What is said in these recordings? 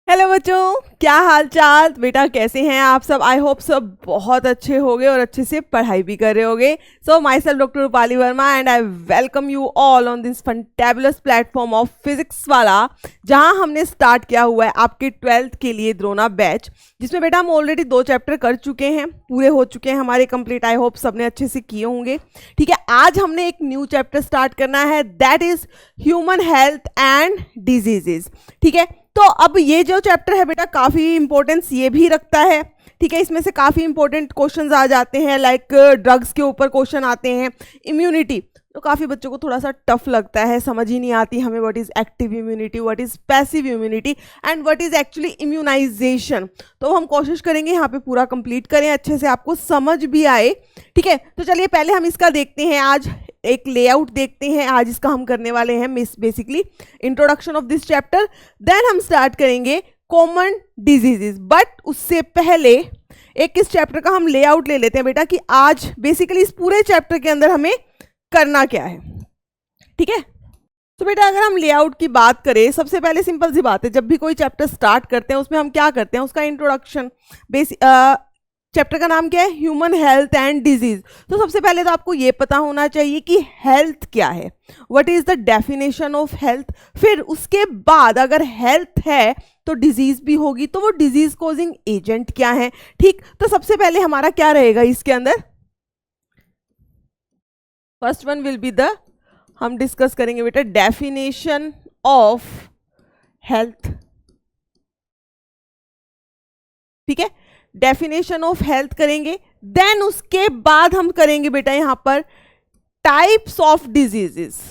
Hello बच्चों, क्या हाल चाल बेटा? कैसे हैं आप सब? आई होप सब बहुत अच्छे होंगे और अच्छे से पढ़ाई भी कर रहे होंगे। So myself doctor Rupali Verma and I welcome you all on this fantabulous platform of physics वाला, जहां हमने स्टार्ट किया हुआ है आपके 12th के लिए द्रोना बैच, जिसमें बेटा हम ऑलरेडी 2 चैप्टर कर चुके हैं, पूरे हो चुके हैं हमारे कंप्लीट। आई होप सबने अच्छे से किए होंगे। ठीक है, आज हमने एक न्यू चैप्टर स्टार्ट करना है, that is human health and diseases. ठीक है, तो अब ये जो चैप्टर है बेटा काफ़ी इंपॉर्टेंस ये भी रखता है। ठीक है, इसमें से काफ़ी इंपॉर्टेंट क्वेश्चंस आ जाते हैं, लाइक ड्रग्स के ऊपर क्वेश्चन आते हैं, इम्यूनिटी। तो काफ़ी बच्चों को थोड़ा सा टफ लगता है, समझ ही नहीं आती हमें what is active immunity, what is passive immunity and what is actually immunisation. तो हम कोशिश करेंगे यहाँ पे पूरा कंप्लीट करें, अच्छे से आपको समझ भी आए। ठीक है, तो चलिए पहले हम इसका देखते हैं, आज एक लेआउट देखते हैं। आज इसका हम करने वाले हैं basically introduction of this chapter, then हम स्टार्ट करेंगे कॉमन डिजीजेस। बट उससे पहले एक इस चैप्टर का हम लेआउट ले लेते हैं बेटा, कि आज बेसिकली इस पूरे चैप्टर के अंदर हमें करना क्या है। ठीक है, तो बेटा अगर हम लेआउट की बात करें, सबसे पहले सिंपल सी बात है, जब भी कोई चैप्टर स्टार्ट करते हैं उसमें हम क्या करते हैं, उसका इंट्रोडक्शन। चैप्टर का नाम क्या है? Human health and disease. तो सबसे पहले तो आपको ये पता होना चाहिए कि हेल्थ क्या है, what is the definition of health. फिर उसके बाद अगर हेल्थ है तो डिजीज भी होगी, तो वो डिजीज कॉजिंग एजेंट क्या है। ठीक, तो सबसे पहले हमारा क्या रहेगा इसके अंदर? First one will be the, हम डिस्कस करेंगे बेटा डेफिनेशन ऑफ हेल्थ। ठीक है, डेफिनेशन ऑफ हेल्थ करेंगे, देन उसके बाद हम करेंगे बेटा यहां पर types of diseases.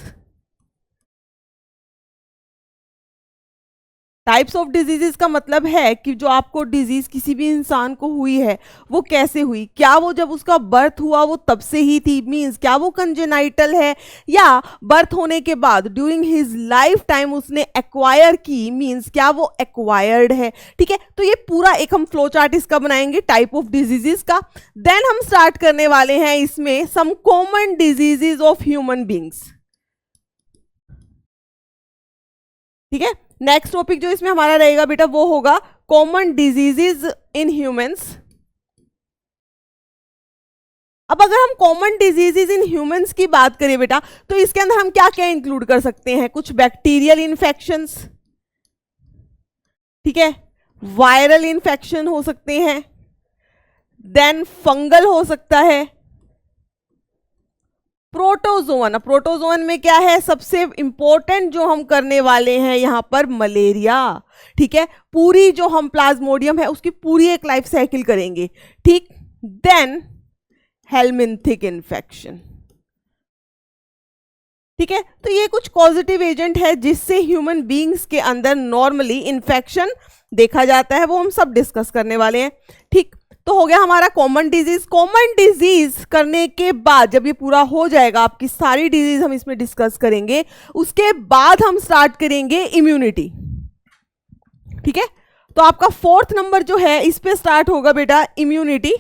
Types of diseases का मतलब है कि जो आपको डिजीज किसी भी इंसान को हुई है वो कैसे हुई, क्या वो जब उसका बर्थ हुआ वो तब से ही थी, मींस क्या वो कंजेनाइटल है, या बर्थ होने के बाद ड्यूरिंग हिज लाइफ टाइम उसने एक्वायर की, मींस क्या वो एक्वायर्ड है। ठीक है, तो ये पूरा एक हम फ्लो चार्ट इसका बनाएंगे टाइप ऑफ डिजीजेस का। देन हम स्टार्ट करने वाले हैं इसमें some common diseases of human beings. ठीक है, नेक्स्ट टॉपिक जो इसमें हमारा रहेगा बेटा वो होगा कॉमन डिजीजेज इन ह्यूमंस। अब अगर हम कॉमन डिजीजेज इन ह्यूमंस की बात करें बेटा, तो इसके अंदर हम क्या क्या इंक्लूड कर सकते हैं? कुछ बैक्टीरियल इन्फेक्शंस, ठीक है, वायरल इन्फेक्शन हो सकते हैं, देन फंगल हो सकता है, प्रोटोजोन। प्रोटोजोन में क्या है? सबसे इंपॉर्टेंट जो हम करने वाले हैं यहां पर मलेरिया। ठीक है, पूरी जो हम प्लाज्मोडियम है उसकी पूरी एक लाइफ साइकिल करेंगे। ठीक, देन हेलमिंथिक इन्फेक्शन। ठीक है, तो ये कुछ पॉजिटिव एजेंट है जिससे ह्यूमन बीइंग्स के अंदर नॉर्मली इन्फेक्शन देखा जाता है, वो हम सब डिस्कस करने वाले हैं। ठीक, तो हो गया हमारा कॉमन डिजीज। कॉमन डिजीज करने के बाद जब ये पूरा हो जाएगा, आपकी सारी डिजीज हम इसमें डिस्कस करेंगे, उसके बाद हम स्टार्ट करेंगे इम्यूनिटी। ठीक है, तो आपका 4th नंबर जो है इस पे स्टार्ट होगा बेटा इम्यूनिटी।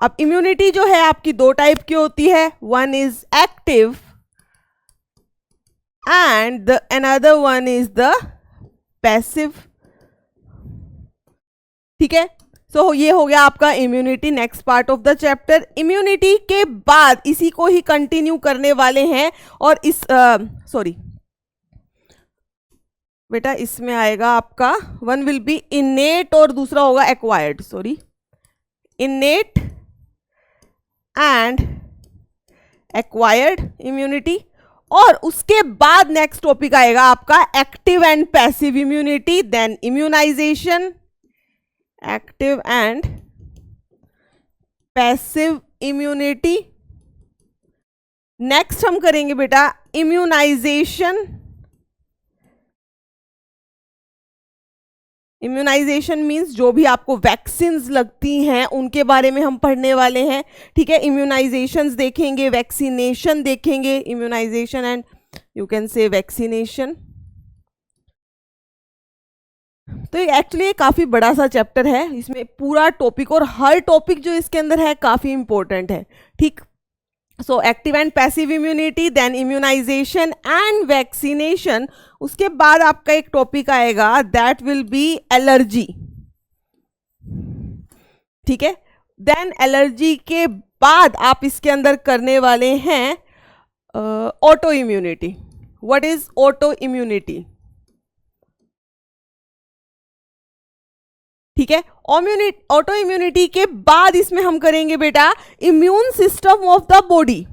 अब इम्यूनिटी जो है आपकी 2 टाइप की होती है, one is active and the another one is the passive. ठीक है, सो ये हो गया आपका immunity, next part of the chapter. Immunity के बाद इसी को ही कंटिन्यू करने वाले हैं, और इस सॉरी बेटा इसमें आएगा आपका वन विल बी इनेट और दूसरा होगा acquired. Sorry, innate and acquired immunity, और उसके बाद नेक्स्ट टॉपिक आएगा आपका active and passive immunity, then immunisation, active and passive immunity. Next हम करेंगे बेटा इम्यूनाइजेशन। इम्यूनाइजेशन मींस जो भी आपको वैक्सीन्स लगती हैं उनके बारे में हम पढ़ने वाले हैं। ठीक है, इम्यूनाइजेशंस देखेंगे, वैक्सीनेशन देखेंगे, immunisation and you can say vaccination. तो एक्चुअली काफ़ी बड़ा सा चैप्टर है, इसमें पूरा टॉपिक और हर टॉपिक जो इसके अंदर है काफ़ी इंपॉर्टेंट है। ठीक, so active and passive immunity, then immunisation and vaccination. उसके बाद आपका एक टॉपिक आएगा दैट विल बी एलर्जी, ठीक है। देन एलर्जी के बाद आप इसके अंदर करने वाले हैं auto immunity. What is auto immunity? ठीक है। ऑटो इम्यूनिटी के बाद इसमें हम करेंगे बेटा immune system of the body,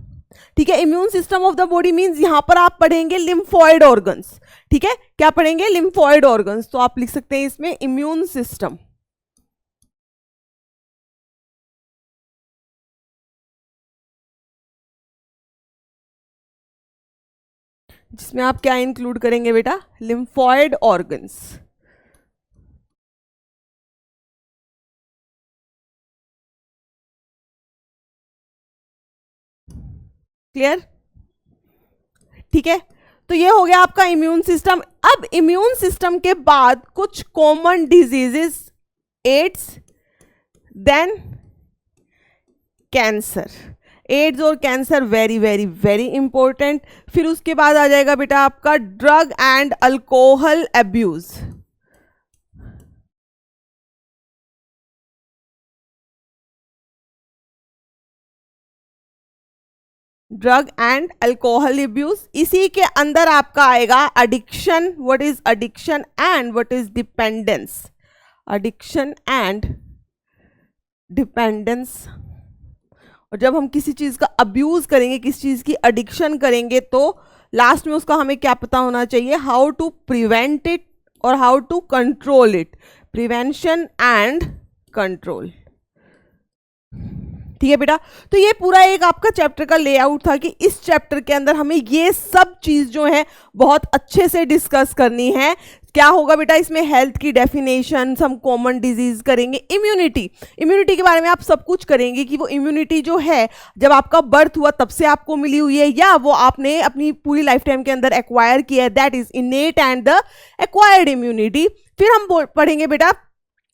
ठीक है। Immune system of the body means यहां पर आप पढ़ेंगे लिम्फॉइड ऑर्गन्स, ठीक है। क्या पढ़ेंगे? Lymphoid organs. तो आप लिख सकते हैं इसमें इम्यून सिस्टम, जिसमें आप क्या इंक्लूड करेंगे बेटा? Lymphoid organs. क्लियर? ठीक है। तो ये हो गया आपका इम्यून सिस्टम। अब इम्यून सिस्टम के बाद कुछ common diseases, AIDS, then cancer. AIDS और cancer very very very important. फिर उसके बाद आ जाएगा बेटा आपका drug and alcohol abuse. Drug and alcohol abuse. इसी के अंदर आपका आएगा addiction. What is addiction and what is dependence? Addiction and dependence. और जब हम किसी चीज का अब्यूज करेंगे, किसी चीज की एडिक्शन करेंगे, तो लास्ट में उसका हमें क्या पता होना चाहिए? हाउ टू प्रिवेंट इट और how to control it. Prevention and control, ठीक है बेटा। तो ये पूरा एक आपका चैप्टर का लेआउट था कि इस चैप्टर के अंदर हमें ये सब चीज जो है बहुत अच्छे से डिस्कस करनी है। क्या होगा बेटा इसमें? हेल्थ की डेफिनेशन, हम कॉमन डिजीज करेंगे, इम्यूनिटी। इम्यूनिटी के बारे में आप सब कुछ करेंगे कि वो इम्यूनिटी जो है जब आपका बर्थ हुआ तब से आपको मिली हुई है या वो आपने अपनी पूरी लाइफ टाइम के अंदर एक्वायर किया है, that is इनेट and the acquired immunity. फिर हम पढ़ेंगे बेटा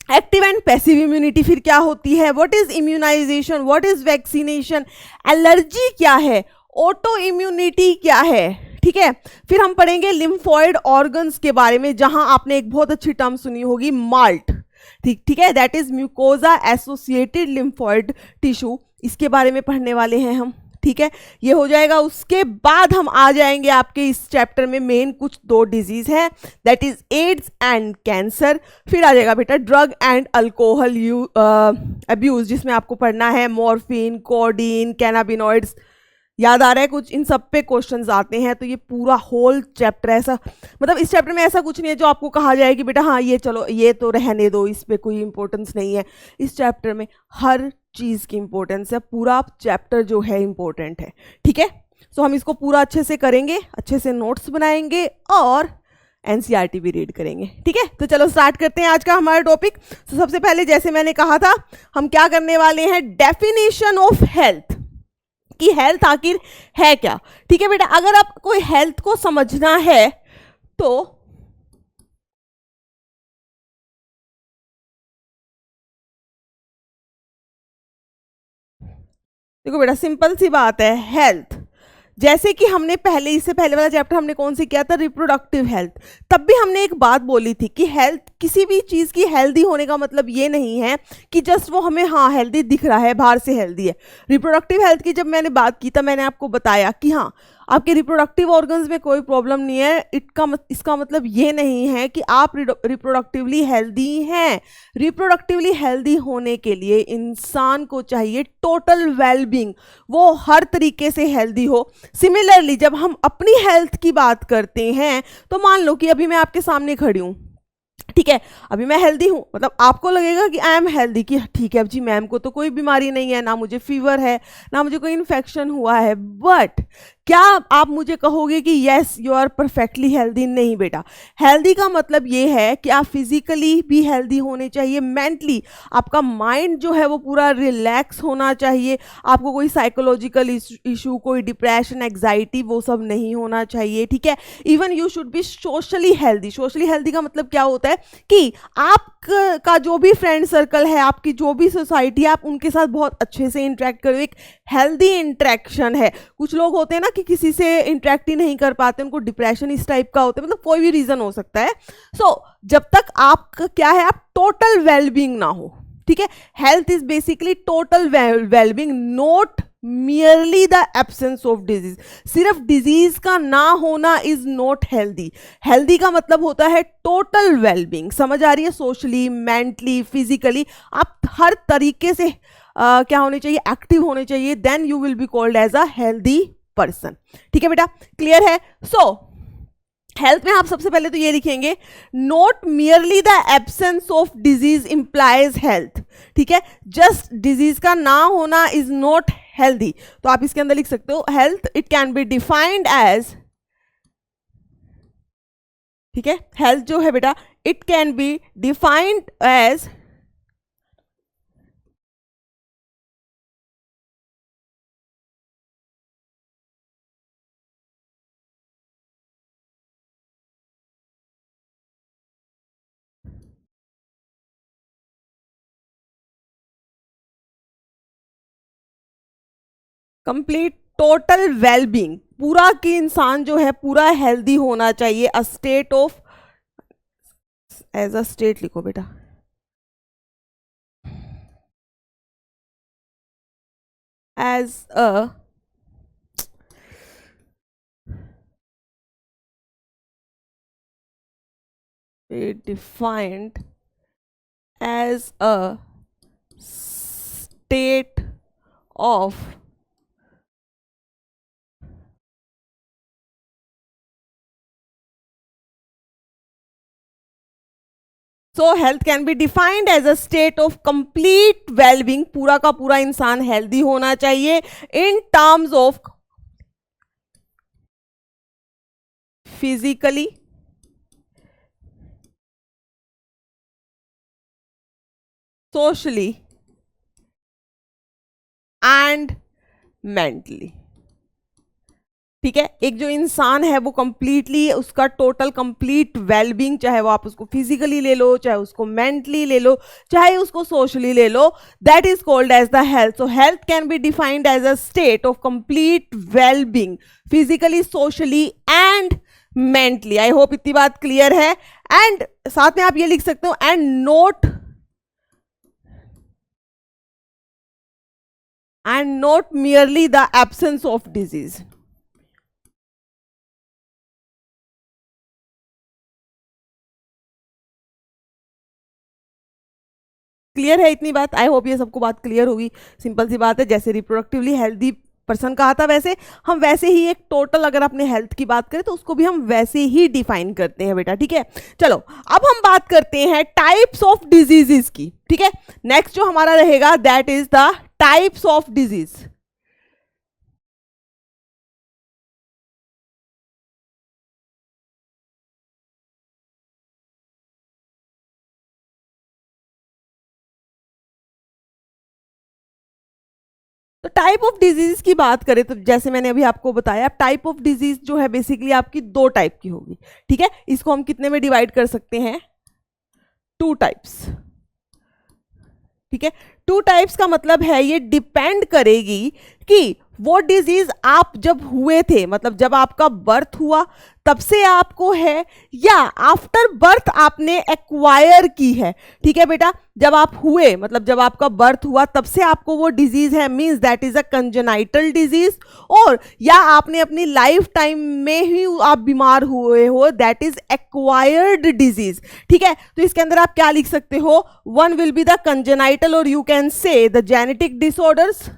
एक्टिव एंड पैसिव इम्यूनिटी। फिर क्या होती है? What is immunisation, what is vaccination, allergy क्या है, ऑटो इम्यूनिटी क्या है, ठीक है। फिर हम पढ़ेंगे लिम्फॉइड ऑर्गन्स के बारे में, जहां आपने एक बहुत अच्छी टर्म सुनी होगी माल्ट, ठीक है, that is mucosa associated lymphoid tissue. इसके बारे में पढ़ने वाले हैं हम, ठीक है। ये हो जाएगा। उसके बाद हम आ जाएंगे आपके इस चैप्टर में मेन कुछ दो डिजीज है, that is AIDS and cancer. फिर आ जाएगा बेटा ड्रग एंड अल्कोहल अब्यूज, जिसमें आपको पढ़ना है मॉर्फिन, कोडीन, कैनाबिनॉइड्स। याद आ रहा है कुछ? इन सब पे क्वेश्चंस आते हैं। तो ये पूरा होल चैप्टर ऐसा, मतलब इस चैप्टर में ऐसा कुछ नहीं है जो आपको कहा जाए कि बेटा हाँ ये चलो ये तो रहने दो, इस पे कोई इंपॉर्टेंस नहीं है। इस चैप्टर में हर चीज की इंपॉर्टेंस है, पूरा चैप्टर जो है इंपॉर्टेंट है, ठीक है। सो हम इसको पूरा अच्छे से करेंगे, अच्छे से नोट्स बनाएंगे और एनसीईआरटी भी रीड करेंगे, ठीक है। तो चलो स्टार्ट करते हैं आज का हमारा टॉपिक। तो सबसे पहले जैसे मैंने कहा था हम क्या करने वाले हैं? डेफिनेशन ऑफ हेल्थ, कि हेल्थ आखिर है क्या, ठीक है बेटा। अगर आपको हेल्थ को समझना है तो देखो बेटा सिंपल सी बात है। हेल्थ जैसे कि हमने पहले, इससे पहले वाला चैप्टर हमने कौन सी किया था? Reproductive health. तब भी हमने एक बात बोली थी कि हेल्थ, किसी भी चीज़ की हेल्दी होने का मतलब ये नहीं है कि जस्ट वो हमें हाँ हेल्दी दिख रहा है, बाहर से हेल्दी है। रिप्रोडक्टिव हेल्थ की जब मैंने बात की तब मैंने आपको बताया कि हाँ आपके रिप्रोडक्टिव ऑर्गन्स में कोई प्रॉब्लम नहीं है। इसका मतलब ये नहीं है कि आप रिप्रोडक्टिवली हेल्दी हैं। रिप्रोडक्टिवली हेल्दी होने के लिए इंसान को चाहिए टोटल वेलबींग, वो हर तरीके से हेल्दी हो। सिमिलरली जब हम अपनी हेल्थ की बात करते हैं तो मान लो कि अभी मैं आपके सामने खड़ी हूँ, ठीक है, अभी मैं हेल्दी हूँ, मतलब आपको लगेगा कि आई एम हेल्दी, कि ठीक है अब जी मैम को तो कोई बीमारी नहीं है, ना मुझे फीवर है, ना मुझे कोई इन्फेक्शन हुआ है। बट क्या आप मुझे कहोगे कि yes you are perfectly healthy? नहीं बेटा, हेल्दी का मतलब ये है कि आप फिजिकली भी हेल्दी होने चाहिए, मेंटली आपका माइंड जो है वो पूरा रिलैक्स होना चाहिए, आपको कोई साइकोलॉजिकल इशू, कोई डिप्रेशन, एग्जाइटी, वो सब नहीं होना चाहिए, ठीक है। Even you should be socially healthy. Socially healthy का मतलब क्या होता है कि आप का जो भी फ्रेंड सर्कल है, आपकी जो भी सोसाइटी है, आप उनके साथ बहुत अच्छे से इंटरेक्ट करो, एक हेल्दी इंटरेक्शन है। कुछ लोग होते हैं ना कि किसी से इंटरेक्ट ही नहीं कर पाते, उनको डिप्रेशन इस टाइप का होता है, मतलब कोई भी रीजन हो सकता है। जब तक आपका क्या है, आप टोटल वेलबींग ना हो, ठीक है। Health is basically total wellbeing, not merely the absence of disease. सिर्फ डिजीज का ना होना इज नॉट हेल्दी। हेल्दी का मतलब होता है टोटल वेलबींग, समझ आ रही है? सोशली, मेंटली, फिजिकली आप हर तरीके से क्या होने चाहिए, एक्टिव होने चाहिए, then you will be called as a healthy person, ठीक है बेटा, क्लियर है? हेल्थ में आप सबसे पहले तो ये लिखेंगे, not merely the absence of disease implies health, ठीक है। जस्ट डिजीज का ना होना इज नॉट हेल्दी। तो आप इसके अंदर लिख सकते हो, health it can be defined as, ठीक है, हेल्थ जो है बेटा it can be defined as complete total wellbeing, पूरा की इंसान जो है पूरा हेल्दी होना चाहिए। A state of, as a state लिखो बेटा, as a defined as a state of so health can be defined as a state of complete wellbeing, पूरा का पूरा इंसान हेल्दी होना चाहिए in terms of physically, socially and mentally, ठीक है। एक जो इंसान है वो कंप्लीटली, उसका टोटल कंप्लीट वेलबींग, चाहे वो आप उसको फिजिकली ले लो, चाहे उसको मेंटली ले लो, चाहे उसको सोशली ले लो, that is called as the health. So health can be defined as a state of complete wellbeing, physically, socially and mentally. I hope इतनी बात क्लियर है। एंड साथ में आप ये लिख सकते हो, and not merely the absence of disease. Clear है इतनी बात? आई होप ये सबको बात क्लियर होगी। सिंपल सी बात है, जैसे रिप्रोडक्टिवली हेल्दी पर्सन कहा था, वैसे हम वैसे ही एक टोटल, अगर अपने हेल्थ की बात करें तो उसको भी हम वैसे ही डिफाइन करते हैं बेटा, ठीक है। चलो अब हम बात करते हैं टाइप्स ऑफ डिजीजेस की, ठीक है। नेक्स्ट जो हमारा रहेगा that is the types of disease. तो टाइप ऑफ डिजीज की बात करें तो जैसे मैंने अभी आपको बताया, टाइप ऑफ डिजीज जो है बेसिकली आपकी दो टाइप की होगी, ठीक है। इसको हम कितने में डिवाइड कर सकते हैं? टू टाइप्स, ठीक है। टू टाइप्स का मतलब है ये डिपेंड करेगी कि वो डिजीज आप जब हुए थे, मतलब जब आपका बर्थ हुआ तब से आपको है, या आफ्टर बर्थ आपने एक्वायर की है, ठीक है बेटा। जब आप हुए मतलब जब आपका बर्थ हुआ तब से आपको वो डिजीज है, means that is a congenital disease, और या आपने अपनी लाइफ टाइम में ही आप बीमार हुए हो, दैट इज एक्वायर्ड डिजीज, ठीक है। तो इसके अंदर आप क्या लिख सकते हो? One will be the congenital, और you can say the genetic disorders.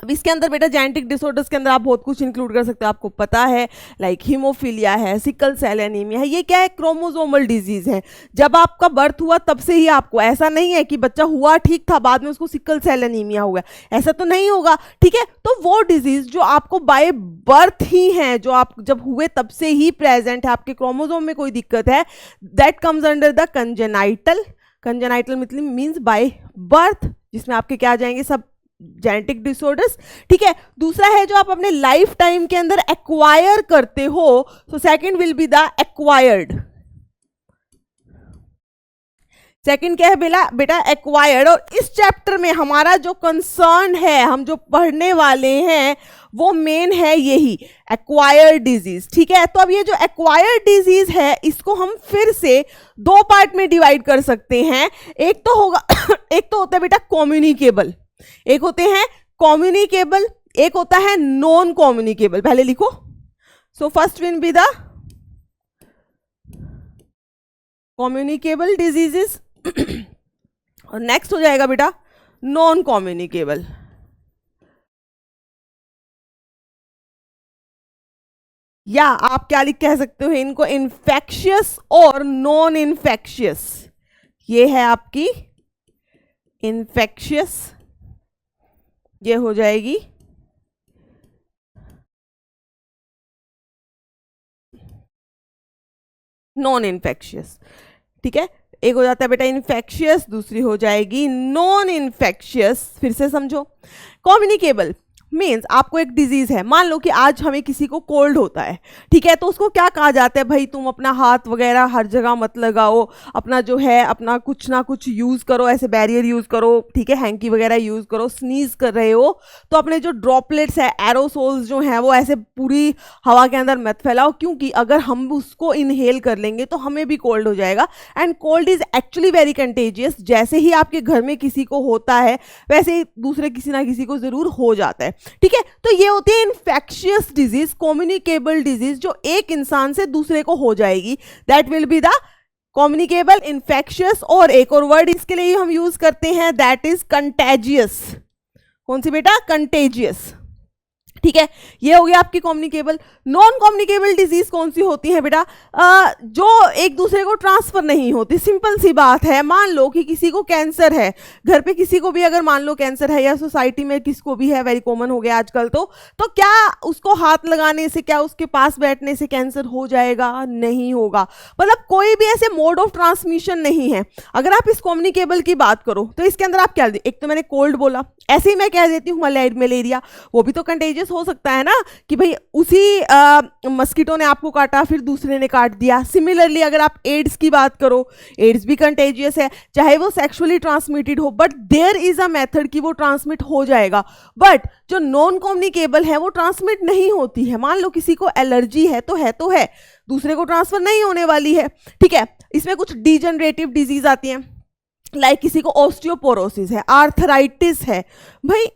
अब इसके अंदर बेटा जेनेटिक डिसऑर्डर्स के अंदर आप बहुत कुछ इंक्लूड कर सकते हो, आपको पता है, लाइक हीमोफीलिया है, सिकल सेल एनीमिया है। ये क्या है? क्रोमोसोमल डिजीज है। जब आपका बर्थ हुआ तब से ही आपको, ऐसा नहीं है कि बच्चा हुआ ठीक था बाद में उसको सिकल सेल एनीमिया हुआ, ऐसा तो नहीं होगा, ठीक है। तो वो डिजीज जो आपको बाय बर्थ ही है, जो आप जब हुए तब से ही प्रेजेंट है, आपके क्रोमोसोम में कोई दिक्कत है, that comes under the congenital. Congenital मतलब मीन्स बाय बर्थ, जिसमें आपके क्या आ जाएंगे? सब जेनेटिक डिसऑर्डर्स, ठीक है। दूसरा है जो आप अपने लाइफ टाइम के अंदर एक्वायर करते हो, so second will be the acquired. Second क्या है बेटा? एक्वायर्ड। और इस चैप्टर में हमारा जो कंसर्न है, हम जो पढ़ने वाले हैं, वो मेन है यही एक्वायर्ड डिजीज, ठीक है। तो अब ये जो एक्वायर्ड डिजीज है, इसको हम फिर से दो पार्ट में डिवाइड कर सकते हैं। एक तो होगा एक तो होता है बेटा कम्युनिकेबल, एक होते हैं कम्युनिकेबल, एक होता है नॉन कम्युनिकेबल। पहले लिखो, so first will be the communicable diseases और नेक्स्ट हो जाएगा बेटा नॉन कम्युनिकेबल। या आप क्या लिख कह सकते हो इनको? इन्फेक्शियस और नॉन इन्फेक्शियस। ये है आपकी इन्फेक्शियस, ये हो जाएगी नॉन इन्फेक्शियस, ठीक है। एक हो जाता है बेटा इन्फेक्शियस, दूसरी हो जाएगी नॉन इन्फेक्शियस। फिर से समझो, कम्युनिकेबल मीन्स आपको एक डिजीज है, मान लो कि आज हमें किसी को कोल्ड होता है, ठीक है, तो उसको क्या कहा जाता है? भाई तुम अपना हाथ वगैरह हर जगह मत लगाओ, अपना जो है अपना कुछ ना कुछ यूज करो, ऐसे बैरियर यूज करो, ठीक है, हैंकी वगैरह यूज करो। स्नीज कर रहे हो तो अपने जो ड्रॉपलेट्स है, एरोसोल्स जो हैं, वो ऐसे पूरी हवा के अंदर मत फैलाओ, क्योंकि अगर हम उसको इनहेल कर लेंगे तो हमें भी कोल्ड हो जाएगा। And cold is actually very contagious. जैसे ही आपके घर में किसी को होता है, वैसे ही दूसरे किसी ना किसी को जरूर हो जाता है, ठीक है। तो ये होती है इन्फेक्शियस डिजीज, कम्युनिकेबल डिजीज, जो एक इंसान से दूसरे को हो जाएगी, that will be the communicable, infectious. और एक और वर्ड इसके लिए हम यूज करते हैं, दैट इज कंटेजियस। कौन सी बेटा? कंटेजियस, ठीक है। ये हो गया आपकी कम्युनिकेबल। नॉन कम्युनिकेबल डिजीज कौन सी होती है बेटा? जो एक दूसरे को ट्रांसफर नहीं होती। सिंपल सी बात है, मान लो कि किसी को कैंसर है, घर पे किसी को भी अगर मान लो कैंसर है, या सोसाइटी में किसको भी है, वेरी कॉमन हो गया आजकल। तो क्या उसको हाथ लगाने से, क्या उसके पास बैठने से कैंसर हो जाएगा? नहीं होगा। मतलब कोई भी ऐसे मोड ऑफ ट्रांसमिशन नहीं है। अगर आप इस कम्युनिकेबल की बात करो तो इसके अंदर आप क्या, एक तो मैंने कोल्ड बोला, ऐसे ही मैं कह देती हूँ मलेरिया, वो भी तो कंटेजियस हो सकता है ना, कि भाई उसी मस्कीटो ने आपको काटा, फिर दूसरे ने काट दिया। सिमिलरली अगर आप एड्स की बात करो, एड्स भी कंटेजियस है, चाहे वो सेक्सुअली ट्रांसमिटेड हो, but there is a method कि वो ट्रांसमिट हो जाएगा। बट जो नॉन कम्युनिकेबल है वो ट्रांसमिट नहीं होती है। मान लो किसी को एलर्जी है तो है, दूसरे को ट्रांसफर नहीं होने वाली है, ठीक है। इसमें कुछ डिजनरेटिव डिजीज आती हैं, लाइक किसी को ऑस्टियोपोरोसिस है, आर्थराइटिस है, भाई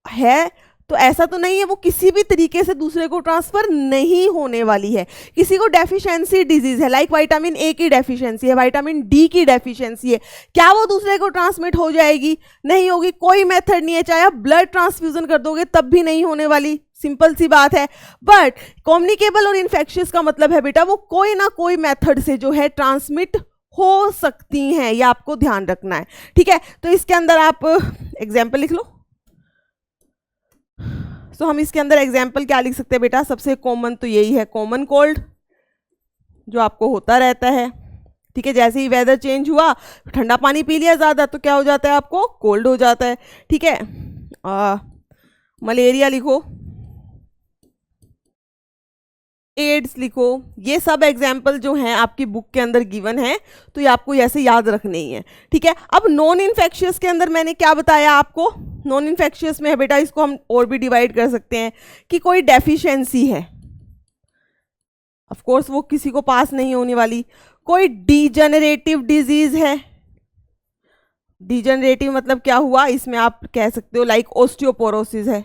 है तो ऐसा तो नहीं है वो किसी भी तरीके से दूसरे को ट्रांसफर नहीं होने वाली है। किसी को डेफिशिएंसी डिजीज है, लाइक विटामिन ए की डेफिशिएंसी है, विटामिन डी की डेफिशिएंसी है, क्या वो दूसरे को ट्रांसमिट हो जाएगी? नहीं होगी। कोई मेथड नहीं है, चाहे आप ब्लड ट्रांसफ्यूजन कर दोगे तब भी नहीं होने वाली, सिंपल सी बात है। बट कम्युनिकेबल और इन्फेक्शियस का मतलब है बेटा वो कोई ना कोई मेथड से जो है ट्रांसमिट हो सकती हैं, ये आपको ध्यान रखना है, ठीक है। तो इसके अंदर आप एग्जाम्पल लिख लो। तो हम इसके अंदर एग्जाम्पल क्या लिख सकते हैं बेटा? सबसे कॉमन तो यही है, कॉमन कोल्ड, जो आपको होता रहता है, ठीक है। जैसे ही वेदर चेंज हुआ, ठंडा पानी पी लिया ज़्यादा तो क्या हो जाता है? आपको कोल्ड हो जाता है, ठीक है। मलेरिया लिखो, एड्स लिखो, ये सब एग्जाम्पल जो हैं आपकी बुक के अंदर गिवन है, तो ये आपको ऐसे याद रखने ही है, ठीक है। अब नॉन इन्फेक्शियस के अंदर मैंने क्या बताया आपको? नॉन इन्फेक्शियस में है बेटा, इसको हम और भी डिवाइड कर सकते हैं कि कोई डेफिशिएंसी है, ऑफ कोर्स वो किसी को पास नहीं होने वाली। कोई डीजनरेटिव डिजीज है, डीजनरेटिव मतलब क्या हुआ? इसमें आप कह सकते हो लाइक ऑस्टियोपोरोसिस है,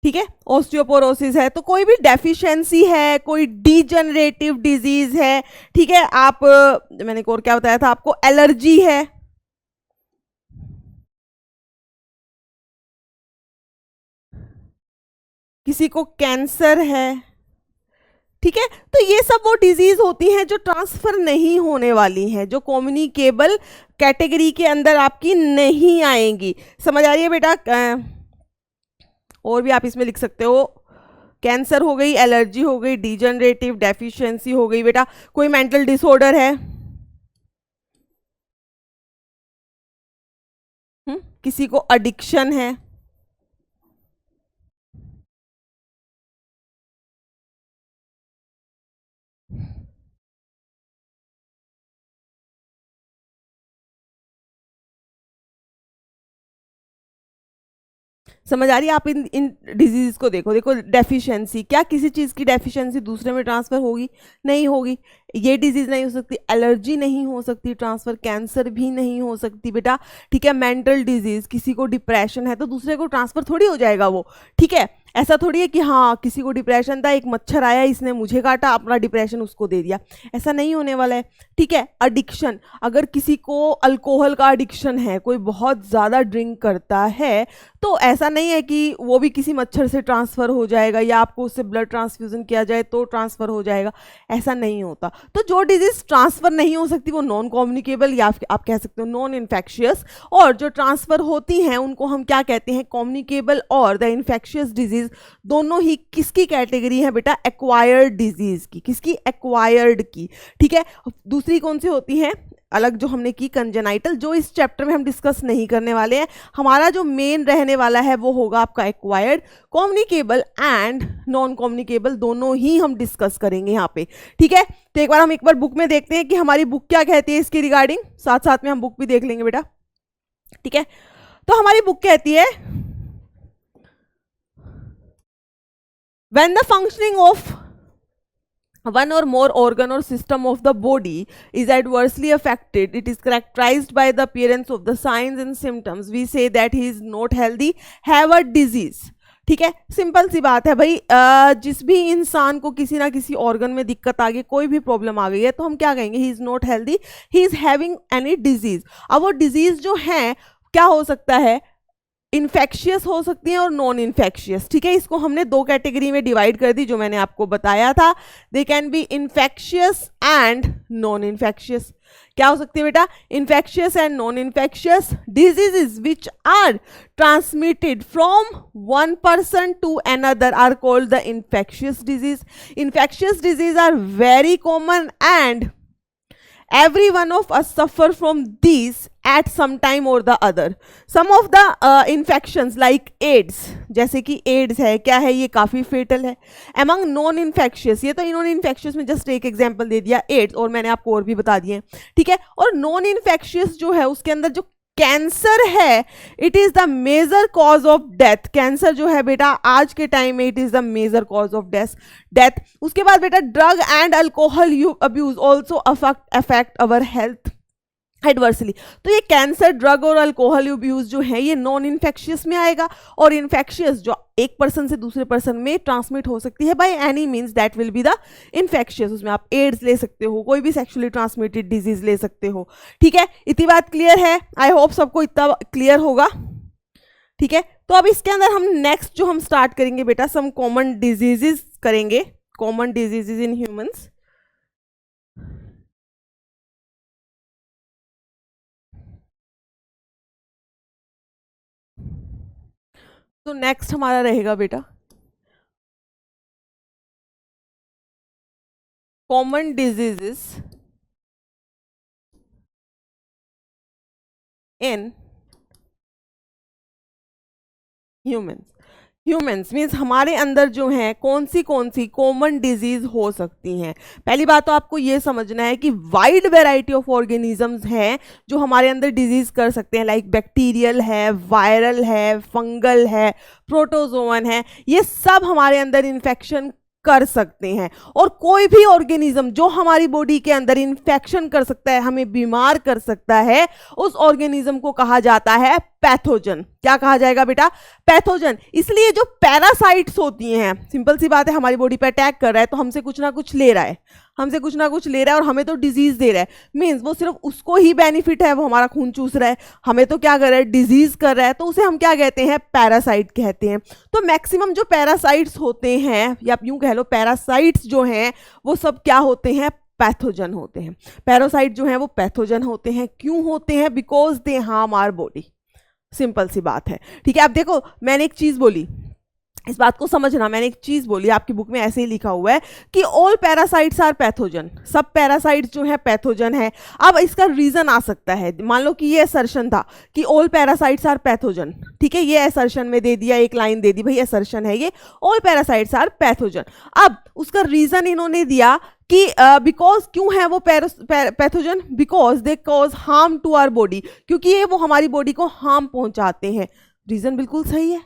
ठीक है, ऑस्टियोपोरोसिस है, तो कोई भी डेफिशिएंसी है, कोई डीजनरेटिव डिजीज है, ठीक है, आप मैंने और क्या बताया था आपको, एलर्जी है, किसी को कैंसर है, ठीक है, तो ये सब वो डिजीज होती हैं जो ट्रांसफर नहीं होने वाली हैं, जो कम्युनिकेबल कैटेगरी के अंदर आपकी नहीं आएंगी। समझ आ रही है बेटा? और भी आप इसमें लिख सकते हो, कैंसर हो गई, एलर्जी हो गई, डीजनरेटिव, डेफिशिएंसी हो गई। बेटा कोई मेंटल डिसऑर्डर है, किसी को एडिक्शन है, समझ आ रही है? आप इन इन डिजीज को देखो, देखो डेफिशिएंसी, क्या किसी चीज़ की डेफिशिएंसी दूसरे में ट्रांसफर होगी? नहीं होगी। ये डिजीज नहीं हो सकती, एलर्जी नहीं हो सकती ट्रांसफर, कैंसर भी नहीं हो सकती बेटा, ठीक है। मेंटल डिजीज, किसी को डिप्रेशन है तो दूसरे को ट्रांसफर थोड़ी हो जाएगा वो, ठीक है। ऐसा थोड़ी है कि हाँ किसी को डिप्रेशन था, एक मच्छर आया इसने मुझे काटा, अपना डिप्रेशन उसको दे दिया, ऐसा नहीं होने वाला है, ठीक है। एडिक्शन, अगर किसी को अल्कोहल का एडिक्शन है, कोई बहुत ज़्यादा ड्रिंक करता है, तो ऐसा नहीं है कि वो भी किसी मच्छर से ट्रांसफ़र हो जाएगा या आपको उससे ब्लड ट्रांसफ्यूज़न किया जाए तो ट्रांसफ़र हो जाएगा, ऐसा नहीं होता। तो जो डिजीज़ ट्रांसफ़र नहीं हो सकती वो नॉन कम्युनिकेबल या आप कह सकते हो नॉन इन्फेक्शियस, और जो ट्रांसफ़र होती हैं उनको हम क्या कहते हैं? कम्युनिकेबल और द इन्फेक्शियस डिजीज़। दोनों ही किसकी कैटेगरी है बेटा? एक्वायर्ड डिजीज़ की। किसकी? एक्वायर्ड की, ठीक है। दूसरी कौन सी होती है अलग जो हमने की? कंजेनाइटल, जो इस चैप्टर में हम डिस्कस नहीं करने वाले हैं। हमारा जो मेन रहने वाला है वो होगा आपका acquired. Communicable and non communicable दोनों ही हम डिस्कस करेंगे यहाँ पे, ठीक है। तो एक बार बुक में देखते हैं कि हमारी बुक क्या कहती है इसके रिगार्डिंग, साथ साथ में हम बुक भी देख लेंगे बेटा, ठीक है। तो हमारी बुक कहती है, when the functioning of one or more organ or system of the body is adversely affected, it is characterized by the appearance of the signs and symptoms, we say that he is not healthy, have a disease, ठीक है। Simple सी बात है भाई, जिस भी इंसान को किसी ना किसी ऑर्गन में दिक्कत आ गई, कोई भी प्रॉब्लम आ गई है, तो हम क्या कहेंगे? He is not healthy, he is having any disease. अब वो डिजीज जो है क्या हो सकता है? इन्फेक्शियस हो सकती हैं और नॉन इन्फेक्शियस, ठीक है। इसको हमने दो कैटेगरी में डिवाइड कर दी जो मैंने आपको बताया था। They can be infectious and non infectious. क्या हो सकती है बेटा? Infectious and non infectious diseases which are transmitted from one person to another are called the infectious disease. Infectious disease are very common and every one of us suffer from these at some time or the other. Some of the infections like AIDS, जैसे कि AIDS है, क्या है ये? काफ़ी फेटल है। Among non infectious, ये तो इन्होंने infectious में जस्ट एक एग्जाम्पल दे दिया AIDS, और मैंने आपको और भी बता दिए, ठीक है। और नॉन इन्फेक्शियस जो है उसके अंदर जो कैंसर है, it is the major cause of death. Cancer जो है बेटा आज के टाइम में it is the major cause of death. उसके बाद बेटा drug and alcohol abuse also affect our health adversely. तो ये कैंसर, ड्रग और अल्कोहल अब्यूज जो है ये नॉन इन्फेक्शियस में आएगा, और इन्फेक्शियस जो एक पर्सन से दूसरे पर्सन में ट्रांसमिट हो सकती है by any means, that will be the infectious. उसमें आप एड्स ले सकते हो, कोई भी सेक्सुअली ट्रांसमिटेड डिजीज ले सकते हो, ठीक है। इतनी बात क्लियर है? आई होप सबको इतना क्लियर होगा, ठीक है। तो अब इसके अंदर हम नेक्स्ट जो हम स्टार्ट करेंगे बेटा, सम कॉमन डिजीजेस करेंगे, कॉमन डिजीजेस इन ह्यूमंस। तो नेक्स्ट हमारा रहेगा बेटा common diseases in humans means हमारे अंदर जो है कौन सी कॉमन डिजीज हो सकती हैं। पहली बात तो आपको ये समझना है कि वाइड वैरायटी ऑफ ऑर्गेनिजम्स हैं जो हमारे अंदर डिजीज कर सकते हैं, लाइक बैक्टीरियल है, वायरल है, फंगल है, प्रोटोजोवन है, ये सब हमारे अंदर इन्फेक्शन कर सकते हैं। और कोई भी ऑर्गेनिज्म जो हमारी बॉडी के अंदर इन्फेक्शन कर सकता है, हमें बीमार कर सकता है, उस ऑर्गेनिज्म को कहा जाता है पैथोजन। क्या कहा जाएगा बेटा? पैथोजन। इसलिए जो पैरासाइट्स होती हैं, सिंपल सी बात है, हमारी बॉडी पे अटैक कर रहा है तो हमसे कुछ ना कुछ ले रहा है, हमसे कुछ ना कुछ ले रहा है और हमें तो डिजीज दे रहा है। मीन्स वो सिर्फ उसको ही बेनिफिट है, वो हमारा खून चूस रहा है, हमें तो क्या कर रहा है? डिजीज कर रहा है। तो उसे हम क्या कहते हैं? पैरासाइट कहते हैं। तो मैक्सिमम जो पैरासाइट्स होते हैं, या यूं कह लो पैरासाइट्स जो हैं वो सब क्या होते हैं? पैथोजन होते हैं। पैरासाइट जो है वो पैथोजन होते हैं। क्यों होते हैं? Because they harm our body. Simple सी बात है, ठीक है। अब देखो, मैंने एक चीज बोली, इस बात को समझना, मैंने एक चीज बोली, आपकी बुक में ऐसे ही लिखा हुआ है कि ऑल पैरासाइट्स आर पैथोजन, सब पैरासाइट्स जो है पैथोजन है। अब इसका रीजन आ सकता है, मान लो कि ये असर्शन था कि ऑल पैरासाइट्स आर पैथोजन, ठीक है, ये असर्शन में दे दिया, एक लाइन दे दी, भाई असर्शन है ये, ऑल पैरासाइट्स आर पैथोजन। अब उसका रीजन इन्होंने दिया कि बिकॉज क्यों है वो pathogen? Because they cause harm to our body, क्योंकि ये वो हमारी बॉडी को हार्म पहुंचाते हैं। रीजन बिल्कुल सही है,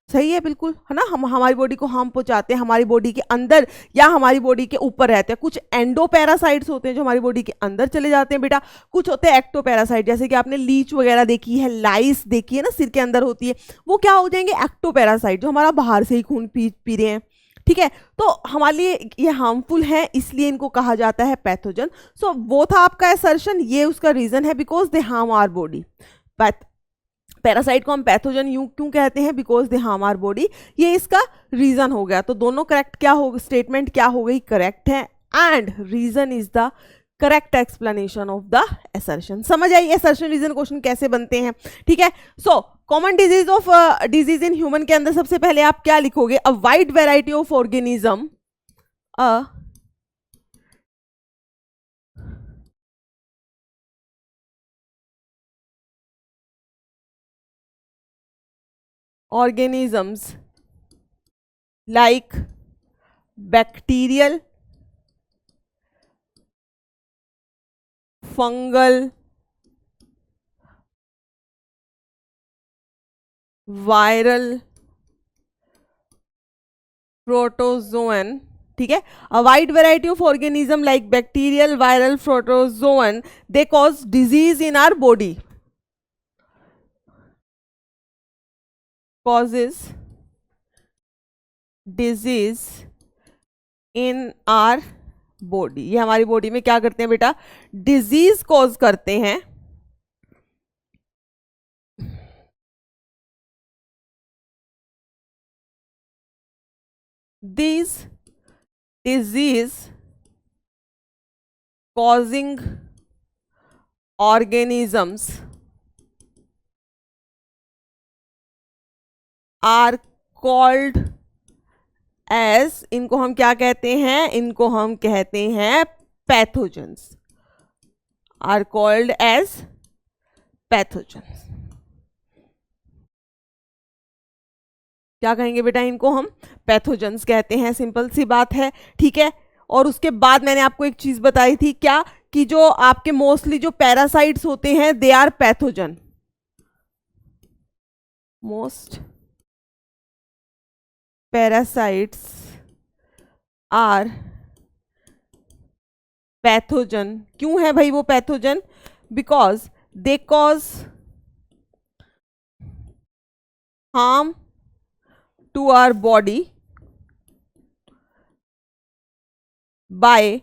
सही है बिल्कुल, है ना। हम हमारी बॉडी को हार्म पहुंचाते हैं, हमारी बॉडी के अंदर या हमारी बॉडी के ऊपर रहते हैं। कुछ एंडो पैरासाइट्स होते हैं जो हमारी बॉडी के अंदर चले जाते हैं बेटा, कुछ होते हैं एक्टो पैरासाइट, जैसे कि आपने लीच वगैरह देखी है, लाइस देखी है ना, सिर के अंदर होती है, वो क्या हो जाएंगे? एक्टो पैरासाइट, जो हमारा बाहर से ही खून पी रहे हैं, ठीक है। तो हमारे लिए ये हार्मफुल है, इसलिए इनको कहा जाता है पैथोजन। सो वो था आपका असर्शन, ये उसका रीजन है, because they harm our body. Parasite को हम पैथोजन यूं क्यों कहते हैं? Because they harm our body, ये इसका रीजन हो गया। तो दोनों करेक्ट, क्या हो, स्टेटमेंट क्या हो गई? करेक्ट है, and reason is the correct explanation of the assertion. समझ आई असर्शन रीजन क्वेश्चन कैसे बनते हैं, ठीक है। So common disease of disease in human के अंदर सबसे पहले आप क्या लिखोगे? A wide variety of organism, a organisms like bacterial, fungal, viral, protozoan, ठीक है। A wide variety of organism like bacterial, viral, protozoan, they cause disease in our body, causes disease in our body। ये हमारी body में क्या करते हैं बेटा? Disease cause करते हैं। These disease causing organisms are called as, इनको हम क्या कहते हैं? इनको हम कहते हैं pathogens, are called as pathogens. क्या कहेंगे बेटा? इनको हम पैथोजेंस कहते हैं, सिंपल सी बात है, ठीक है। और उसके बाद मैंने आपको एक चीज बताई थी, क्या? कि जो आपके मोस्टली जो पैरासाइट्स होते हैं they are pathogen, most parasites are pathogen. क्यों है भाई वो pathogen? Because they cause harm to our body by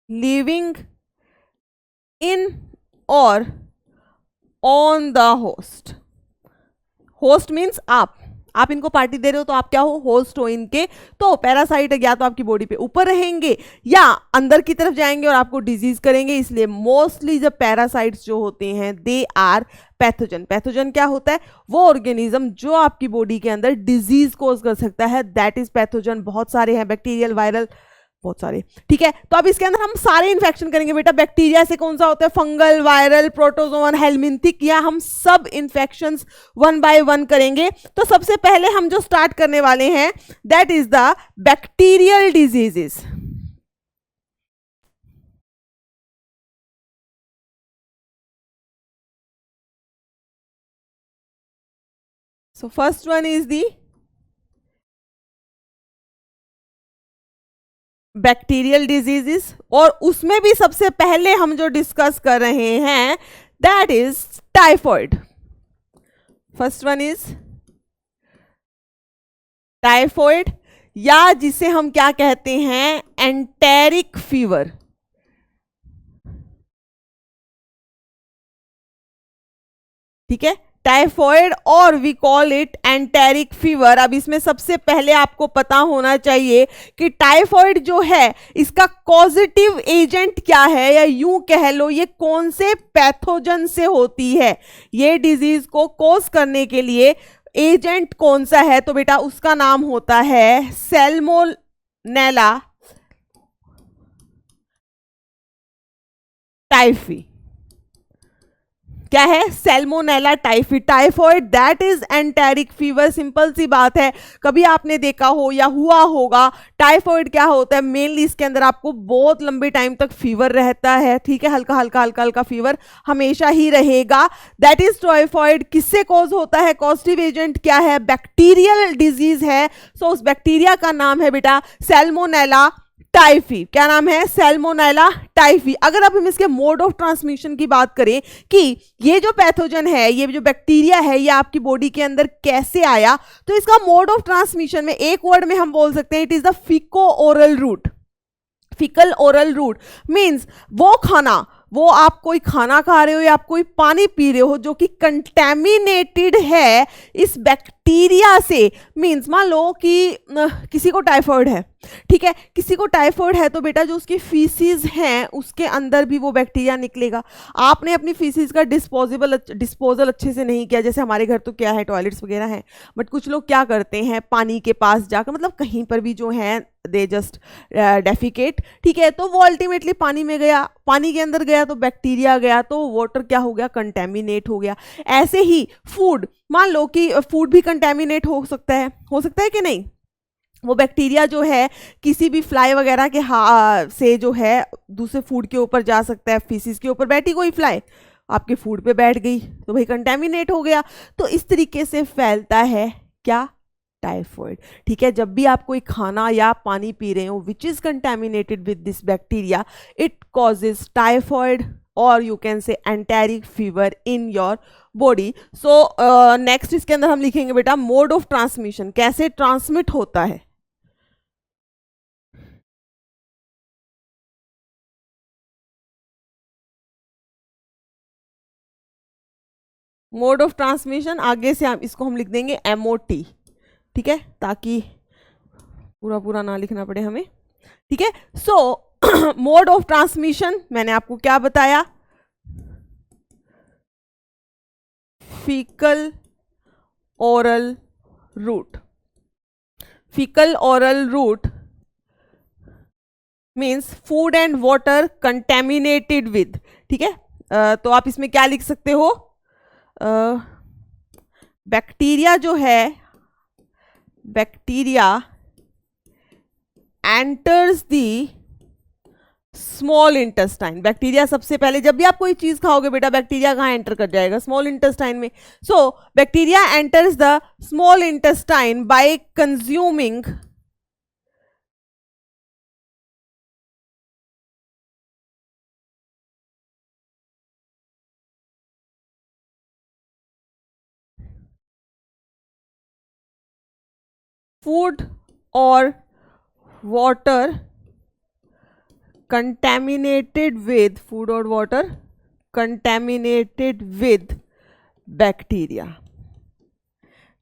living in और on the host. Host means आप इनको पार्टी दे रहे हो तो आप क्या हो? होस्ट हो इनके। तो पैरासाइट या तो आपकी बॉडी पे ऊपर रहेंगे या अंदर की तरफ जाएंगे और आपको डिजीज करेंगे। इसलिए मोस्टली जब पैरासाइट्स जो होते हैं दे आर पैथोजन। पैथोजन क्या होता है? वो ऑर्गेनिज्म जो आपकी बॉडी के अंदर डिजीज कोज कर सकता है, दैट इज पैथोजन। बहुत सारे हैं, बैक्टीरियल, वायरल, बहुत सारे, ठीक है। तो अब इसके अंदर हम सारे इन्फेक्शन करेंगे बेटा। बैक्टीरिया से कौन सा होता है? फंगल, वायरल, प्रोटोजोअन, हेलमिंथिक, या हम सब इन्फेक्शंस वन बाय वन करेंगे। तो सबसे पहले हम जो स्टार्ट करने वाले हैं that is the bacterial diseases. So first one is the bacterial diseases, और उसमें भी सबसे पहले हम जो डिस्कस कर रहे हैं that is typhoid. First one is typhoid, या जिसे हम क्या कहते हैं, एंटेरिक फीवर. ठीक है, टाइफॉइड और we call it enteric fever. अब इसमें सबसे पहले आपको पता होना चाहिए कि टाइफॉइड जो है इसका कॉजेटिव एजेंट क्या है, या यूं कह लो ये कौन से पैथोजन से होती है. ये डिजीज को कॉज करने के लिए एजेंट कौन सा है, तो बेटा उसका नाम होता है सैल्मोनेला टाइफी. क्या है, Salmonella typhi. Typhoid that is enteric fever. Simple सी बात है, कभी आपने देखा हो या हुआ होगा, टाइफॉइड क्या होता है, मेनली इसके अंदर आपको बहुत लंबे टाइम तक फीवर रहता है. ठीक है, हल्का हल्का हल्का हल्का फीवर हमेशा ही रहेगा. That is typhoid. किससे कॉज होता है, पॉजिटिव एजेंट क्या है, बैक्टीरियल डिजीज है. सो उस बैक्टीरिया का नाम है बेटा सैल्मोनेला टाइफी. क्या नाम है, सैल्मोनेला टाइफी. अगर अब हम इसके मोड ऑफ ट्रांसमिशन की बात करें कि ये जो पैथोजन है, ये जो बैक्टीरिया है, ये आपकी बॉडी के अंदर कैसे आया, तो इसका मोड ऑफ ट्रांसमिशन में एक वर्ड में हम बोल सकते हैं, it is the faeco oral route. Faecal oral route means वो खाना, वो आप कोई खाना खा रहे हो या आप कोई पानी पी रहे हो जो कि कंटेमिनेटेड है इस बैक्टीरिया से. मीन्स मान लो कि किसी को टाइफॉइड है, ठीक है, किसी को टाइफॉइड है, तो बेटा जो उसकी फीसिस हैं उसके अंदर भी वो बैक्टीरिया निकलेगा. आपने अपनी फीसिस का डिस्पोजल अच्छे से नहीं किया. जैसे हमारे घर तो क्या है, टॉयलेट्स वगैरह हैं, बट कुछ लोग क्या करते हैं, पानी के पास जाकर, मतलब कहीं पर भी जो है दे जस्ट डेफिकेट. ठीक है, तो वो अल्टीमेटली पानी में गया, पानी के अंदर गया तो बैक्टीरिया गया, तो वाटर क्या हो गया, कंटेमिनेट हो गया. ऐसे ही फूड, मान लो कि फूड भी कंटेमिनेट हो सकता है कि नहीं. वो बैक्टीरिया जो है किसी भी फ्लाई वगैरह के से जो है दूसरे फूड के ऊपर जा सकता है. फीसिस के ऊपर बैठी कोई फ्लाई, आपके फूड पे बैठ गई तो भाई कंटेमिनेट हो गया. तो इस तरीके से फैलता है क्या, टाइफॉइड. ठीक है, जब भी आप कोई खाना या पानी पी रहे हो which is contaminated with this bacteria, it causes typhoid और you can say enteric fever in your body. So next इसके अंदर हम लिखेंगे बेटा मोड ऑफ ट्रांसमिशन, कैसे ट्रांसमिट होता है. मोड ऑफ ट्रांसमिशन आगे से इसको हम लिख देंगे MOT. ठीक है, ताकि पूरा पूरा ना लिखना पड़े हमें. ठीक है, सो मोड ऑफ ट्रांसमिशन मैंने आपको क्या बताया, faecal oral route. Faecal oral route means food and water contaminated with. ठीक है, तो आप इसमें क्या लिख सकते हो, बैक्टीरिया जो है, bacteria enters the small intestine. Bacteria सबसे पहले, जब भी आप कोई चीज खाओगे बेटा, बैक्टीरिया कहाँ एंटर कर जाएगा, स्मॉल इंटेस्टाइन में. So bacteria enters the small intestine bye consuming food or water contaminated with bacteria.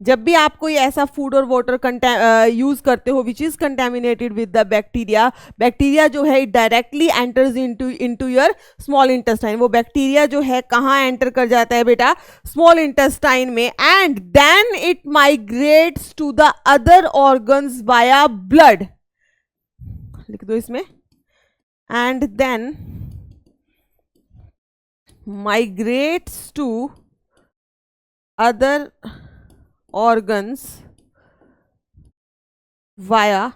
जब भी आप कोई ऐसा फूड और वाटर यूज करते हो which is contaminated with the bacteria, bacteria जो है directly enters into your small intestine. वो बैक्टीरिया जो है कहाँ एंटर कर जाता है बेटा, स्मॉल इंटेस्टाइन में, and then it migrates to the other organs via blood. लिख दो इसमें, and then migrates to other organs via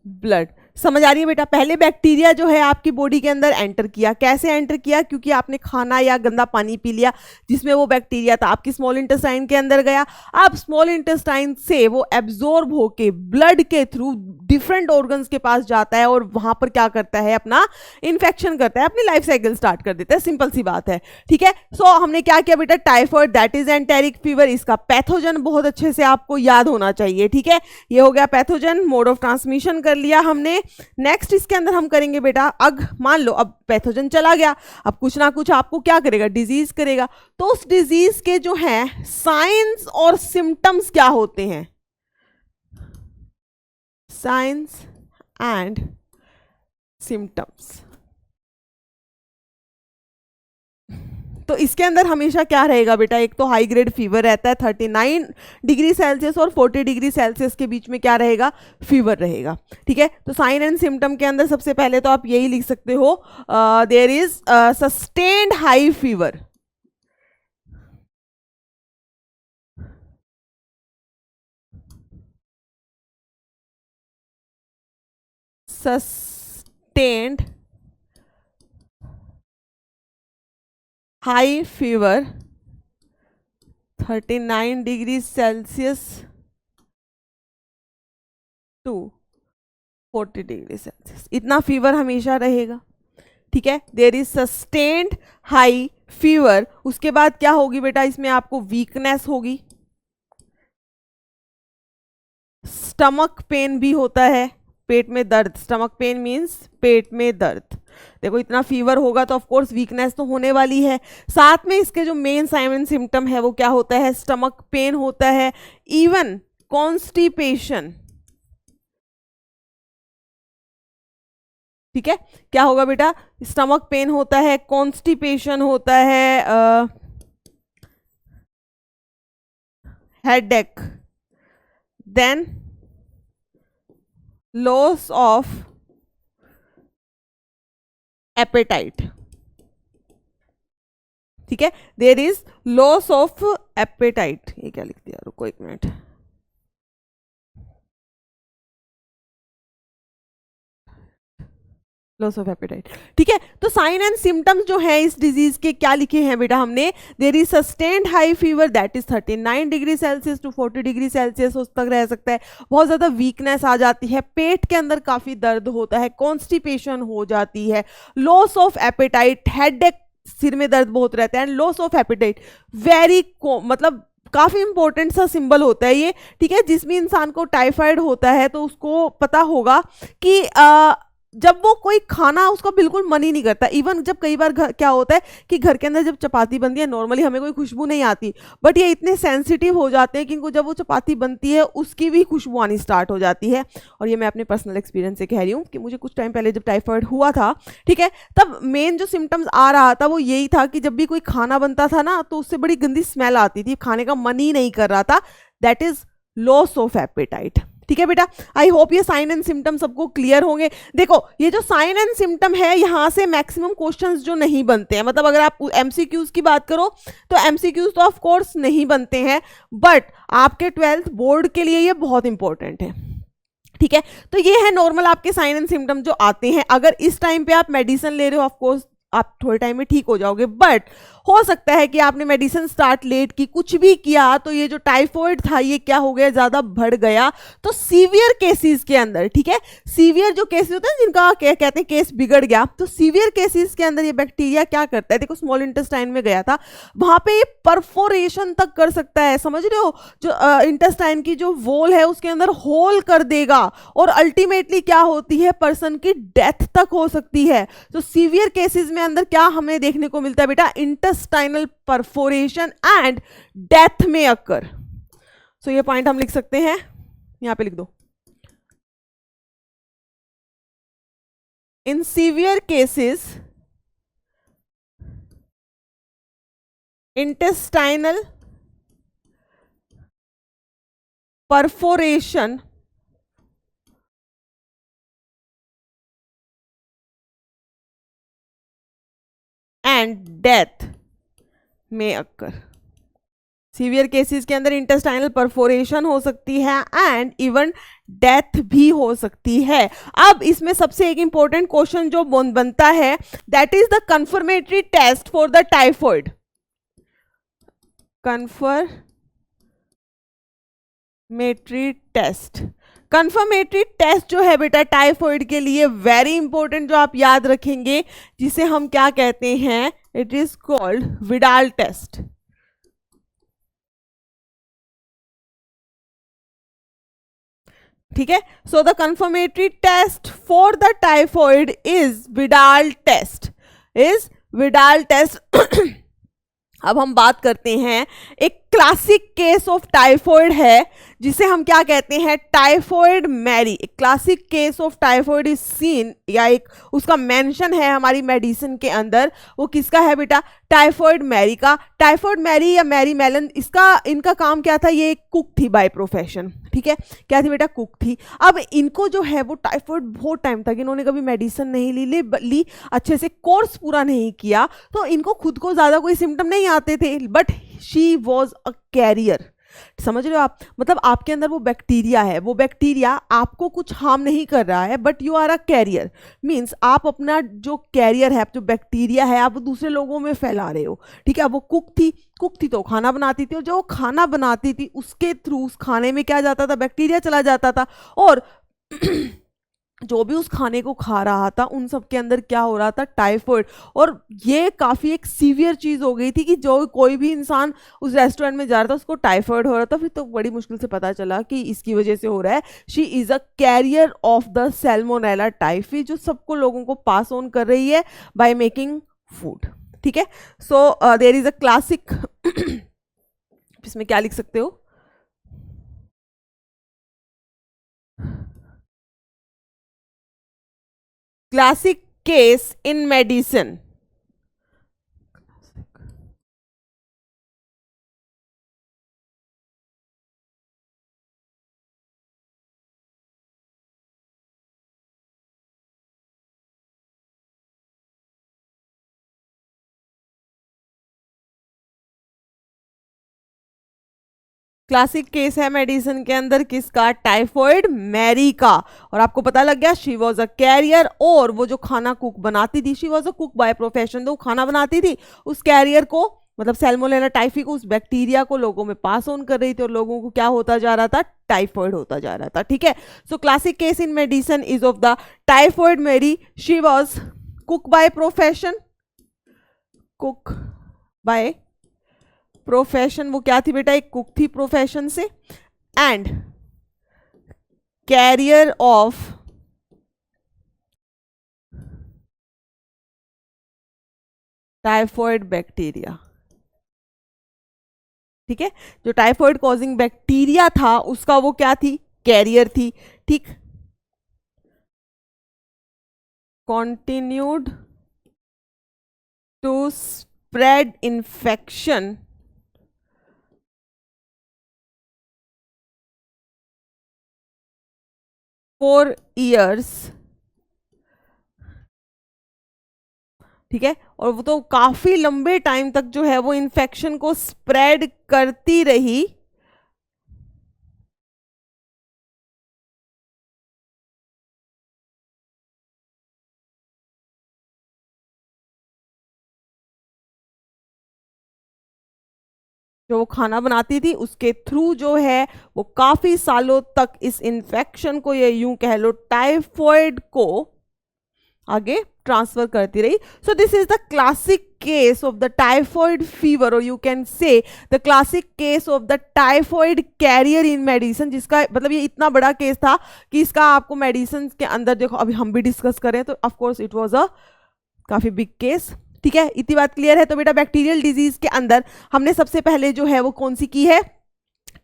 blood. समझ आ रही है बेटा? पहले बैक्टीरिया जो है आपकी बॉडी के अंदर एंटर किया। कैसे एंटर किया? क्योंकि आपने खाना या गंदा पानी पी लिया जिसमें वो बैक्टीरिया था, आपकी स्मॉल इंटेस्टाइन के अंदर गया। अब स्मॉल इंटेस्टाइन से वो एब्जॉर्ब होके ब्लड के थ्रू डिफरेंट ऑर्गन्स के पास जाता है और वहां पर क्या करता है? अपना इन्फेक्शन करता है, अपनी लाइफ साइकिल स्टार्ट कर देता है। सिंपल सी बात है, ठीक है। सो हमने क्या किया बेटा? Typhoid, that is enteric fever. इसका पैथोजन बहुत अच्छे से आपको याद होना चाहिए, ठीक है। ये हो गया पैथोजन, मोड ऑफ ट्रांसमिशन कर लिया हमने। नेक्स्ट इसके अंदर हम करेंगे बेटा, अग मान लो अब पैथोजन चला गया, अब कुछ ना कुछ आपको क्या करेगा? डिजीज करेगा। तो उस डिजीज के जो है साइंस और सिम्टम्स क्या होते हैं? Science and symptoms. तो इसके अंदर हमेशा क्या रहेगा बेटा? एक तो हाई ग्रेड फीवर रहता है, 39 डिग्री सेल्सियस और 40 डिग्री सेल्सियस के बीच में क्या रहेगा? फीवर रहेगा, ठीक है। तो साइन एंड सिम्टम के अंदर सबसे पहले तो आप यही लिख सकते हो, there is sustained high fever. Sustained high fever 39 degree Celsius to 40 degree Celsius, इतना फीवर हमेशा रहेगा, ठीक है। There is sustained high fever. उसके बाद क्या होगी बेटा? इसमें आपको वीकनेस होगी, स्टमक पेन भी होता है, पेट में दर्द। स्टमक पेन मीन्स पेट में दर्द। देखो इतना फीवर होगा तो ऑफ कोर्स वीकनेस तो होने वाली है। साथ में इसके जो मेन साइन एंड सिम्टम है वो क्या होता है? स्टमक पेन होता है, इवन कॉन्स्टिपेशन, ठीक है। क्या होगा बेटा? स्टमक पेन होता है, कॉन्स्टिपेशन होता है, headache, then loss of appetite, ठीक है। There is loss of appetite. ये क्या लिख दिया? रुको एक मिनट। लॉस ऑफ एपेटाइट, ठीक है। तो साइन एंड सिम्टम्स जो है इस डिजीज के क्या लिखे हैं बेटा हमने? There is sustained high fever that is 39 degree Celsius to 40 degree Celsius उस तक रह सकता है। बहुत ज्यादा वीकनेस आ जाती है, पेट के अंदर काफी दर्द होता है, कॉन्स्टिपेशन हो जाती है, लॉस ऑफ एपेटाइट, हेडेक, सिर में दर्द बहुत रहता है, and loss of apatite very मतलब काफी इंपॉर्टेंट सा सिंबल होता है ये, ठीक है। जिसमें इंसान को टाइफाइड होता है तो उसको पता होगा कि जब वो कोई खाना उसका बिल्कुल मन ही नहीं करता। इवन जब कई बार क्या होता है कि घर के अंदर जब चपाती बनती है, नॉर्मली हमें कोई खुशबू नहीं आती, बट ये इतने सेंसिटिव हो जाते हैं कि इनको जब वो चपाती बनती है उसकी भी खुशबू आनी स्टार्ट हो जाती है। और ये मैं अपने पर्सनल एक्सपीरियंस से कह रही हूँ कि मुझे कुछ टाइम पहले जब टाइफाइड हुआ था, ठीक है, तब मेन जो सिम्टम्स आ रहा था वो यही था कि जब भी कोई खाना बनता था ना तो उससे बड़ी गंदी स्मेल आती थी, खाने का मन ही नहीं कर रहा था। That is loss of appetite, ठीक है बेटा। आई होप ये साइन एंड सिम्टम सबको क्लियर होंगे। देखो ये जो साइन एंड सिम्टम है यहां से मैक्सिमम क्वेश्चंस जो नहीं बनते हैं, मतलब अगर आप एमसीक्यूज की बात करो तो एमसीक्यूज तो ऑफ कोर्स नहीं बनते हैं, बट आपके 12th बोर्ड के लिए ये बहुत इंपॉर्टेंट है, ठीक है। तो ये है नॉर्मल आपके साइन एंड सिम्टम जो आते हैं। अगर इस टाइम पे आप मेडिसिन ले रहे हो ऑफ कोर्स आप थोड़े टाइम में ठीक हो जाओगे, बट हो सकता है कि आपने मेडिसिन स्टार्ट लेट की, कुछ भी किया, तो ये जो टाइफॉइड था ये क्या हो गया? ज्यादा बढ़ गया। तो सीवियर केसेस के अंदर, ठीक है, सीवियर जो केसेस होते हैं जिनका कहते हैं केस बिगड़ गया, तो सीवियर केसेस के अंदर ये बैक्टीरिया क्या करता है? देखो स्मॉल इंटेस्टाइन में गया था, वहां पे ये परफोरेशन तक कर सकता है, समझ रहे हो? जो इंटेस्टाइन की जो वॉल है उसके अंदर होल कर देगा और अल्टीमेटली क्या होती है? पर्सन की डेथ तक हो सकती है। तो सीवियर केसेस में अंदर क्या हमें देखने को मिलता है बेटा? इंटेस्टाइनल परफोरेशन एंड डेथ में अकर। सो ये पॉइंट हम लिख सकते हैं, यहां पे लिख दो। In severe cases intestinal perforation and death में अक्कर। सीवियर केसेस के अंदर इंटेस्टाइनल परफोरेशन हो सकती है एंड इवन डेथ भी हो सकती है। अब इसमें सबसे एक इंपॉर्टेंट क्वेश्चन जो बनता है that is the confirmatory test for the typhoid. Confirmatory test, confirmatory test जो है बेटा टाइफॉइड के लिए वेरी इंपॉर्टेंट, जो आप याद रखेंगे, जिसे हम क्या कहते हैं, it is called Widal test. ठीक है, so the confirmatory test for the typhoid is Widal test, is Widal test. अब हम बात करते हैं, एक क्लासिक केस ऑफ टाइफॉइड है जिसे हम क्या कहते हैं, टाइफॉइड मैरी। एक classic case of typhoid is seen, या एक उसका मेंशन है हमारी मेडिसिन के अंदर, वो किसका है बेटा, टाइफॉइड मैरी का। टाइफॉइड मैरी या मैरी मेलन, इनका काम क्या था, ये एक कुक थी बाय प्रोफेशन। ठीक है, क्या थी बेटा, कुक थी। अब इनको जो है वो टाइफॉइड बहुत टाइम तक इन्होंने कभी मेडिसिन नहीं ली, अच्छे से कोर्स पूरा नहीं किया, तो इनको खुद को ज्यादा कोई सिम्टम नहीं आते थे, but she was a carrier. समझ रहे हो आप, मतलब आपके अंदर वो बैक्टीरिया है, वो बैक्टीरिया आपको कुछ हार्म नहीं कर रहा है, but you are a carrier. Means आप अपना जो कैरियर है, जो बैक्टीरिया है, आप दूसरे लोगों में फैला रहे हो। ठीक है, अब वो कुक थी तो खाना बनाती थी, और जो खाना बनाती थी उसके थ्रू उस खाने में क्या जाता था, बैक्टीरिया चला जाता था, और जो भी उस खाने को खा रहा था उन सब के अंदर क्या हो रहा था, टाइफॉइड। और ये काफ़ी एक सीवियर चीज़ हो गई थी कि जो कोई भी इंसान उस रेस्टोरेंट में जा रहा था उसको टाइफॉइड हो रहा था। फिर तो बड़ी मुश्किल से पता चला कि इसकी वजह से हो रहा है। She is a carrier of the Salmonella typhi, जो सबको लोगों को पास ऑन कर रही है बाय मेकिंग फूड। ठीक है, so there is a classic, इसमें क्या लिख सकते हो, classic case in medicine, classic case है मेडिसिन के अंदर किसका, टाइफॉइड मैरी का। और आपको पता लग गया, शी वॉज अ कैरियर, और वो जो खाना कुक बनाती थी, she was a cook by profession, तो खाना बनाती थी, उस कैरियर को मतलब सैल्मोनेला टाइफी को, उस बैक्टीरिया को लोगों में पास ऑन कर रही थी, और लोगों को क्या होता जा रहा था, टाइफॉइड होता जा रहा था। ठीक है, so classic case in medicine is of the typhoid Mary. She was cook by profession, cook by profession, वो क्या थी बेटा, एक कुक थी प्रोफेशन से, and carrier of typhoid bacteria. ठीक है, जो टाइफॉइड कॉजिंग बैक्टीरिया था उसका वो क्या थी, कैरियर थी। ठीक, continued to spread infection for years. ठीक है, और वो तो काफी लंबे टाइम तक जो है वो इन्फेक्शन को स्प्रेड करती रही। जो वो खाना बनाती थी उसके थ्रू जो है वो काफी सालों तक इस इन्फेक्शन को, या यूं कह लो टाइफॉइड को, आगे ट्रांसफर करती रही। So this is the classic case of the typhoid fever, और you can say the classic case of the typhoid carrier in medicine, जिसका मतलब ये इतना बड़ा केस था कि इसका आपको मेडिसिन के अंदर देखो, अभी हम भी डिस्कस करें तो of course it was a काफी बिग केस। ठीक है, इतनी बात क्लियर है। तो बेटा बैक्टीरियल डिजीज के अंदर हमने सबसे पहले जो है वो कौन सी की है,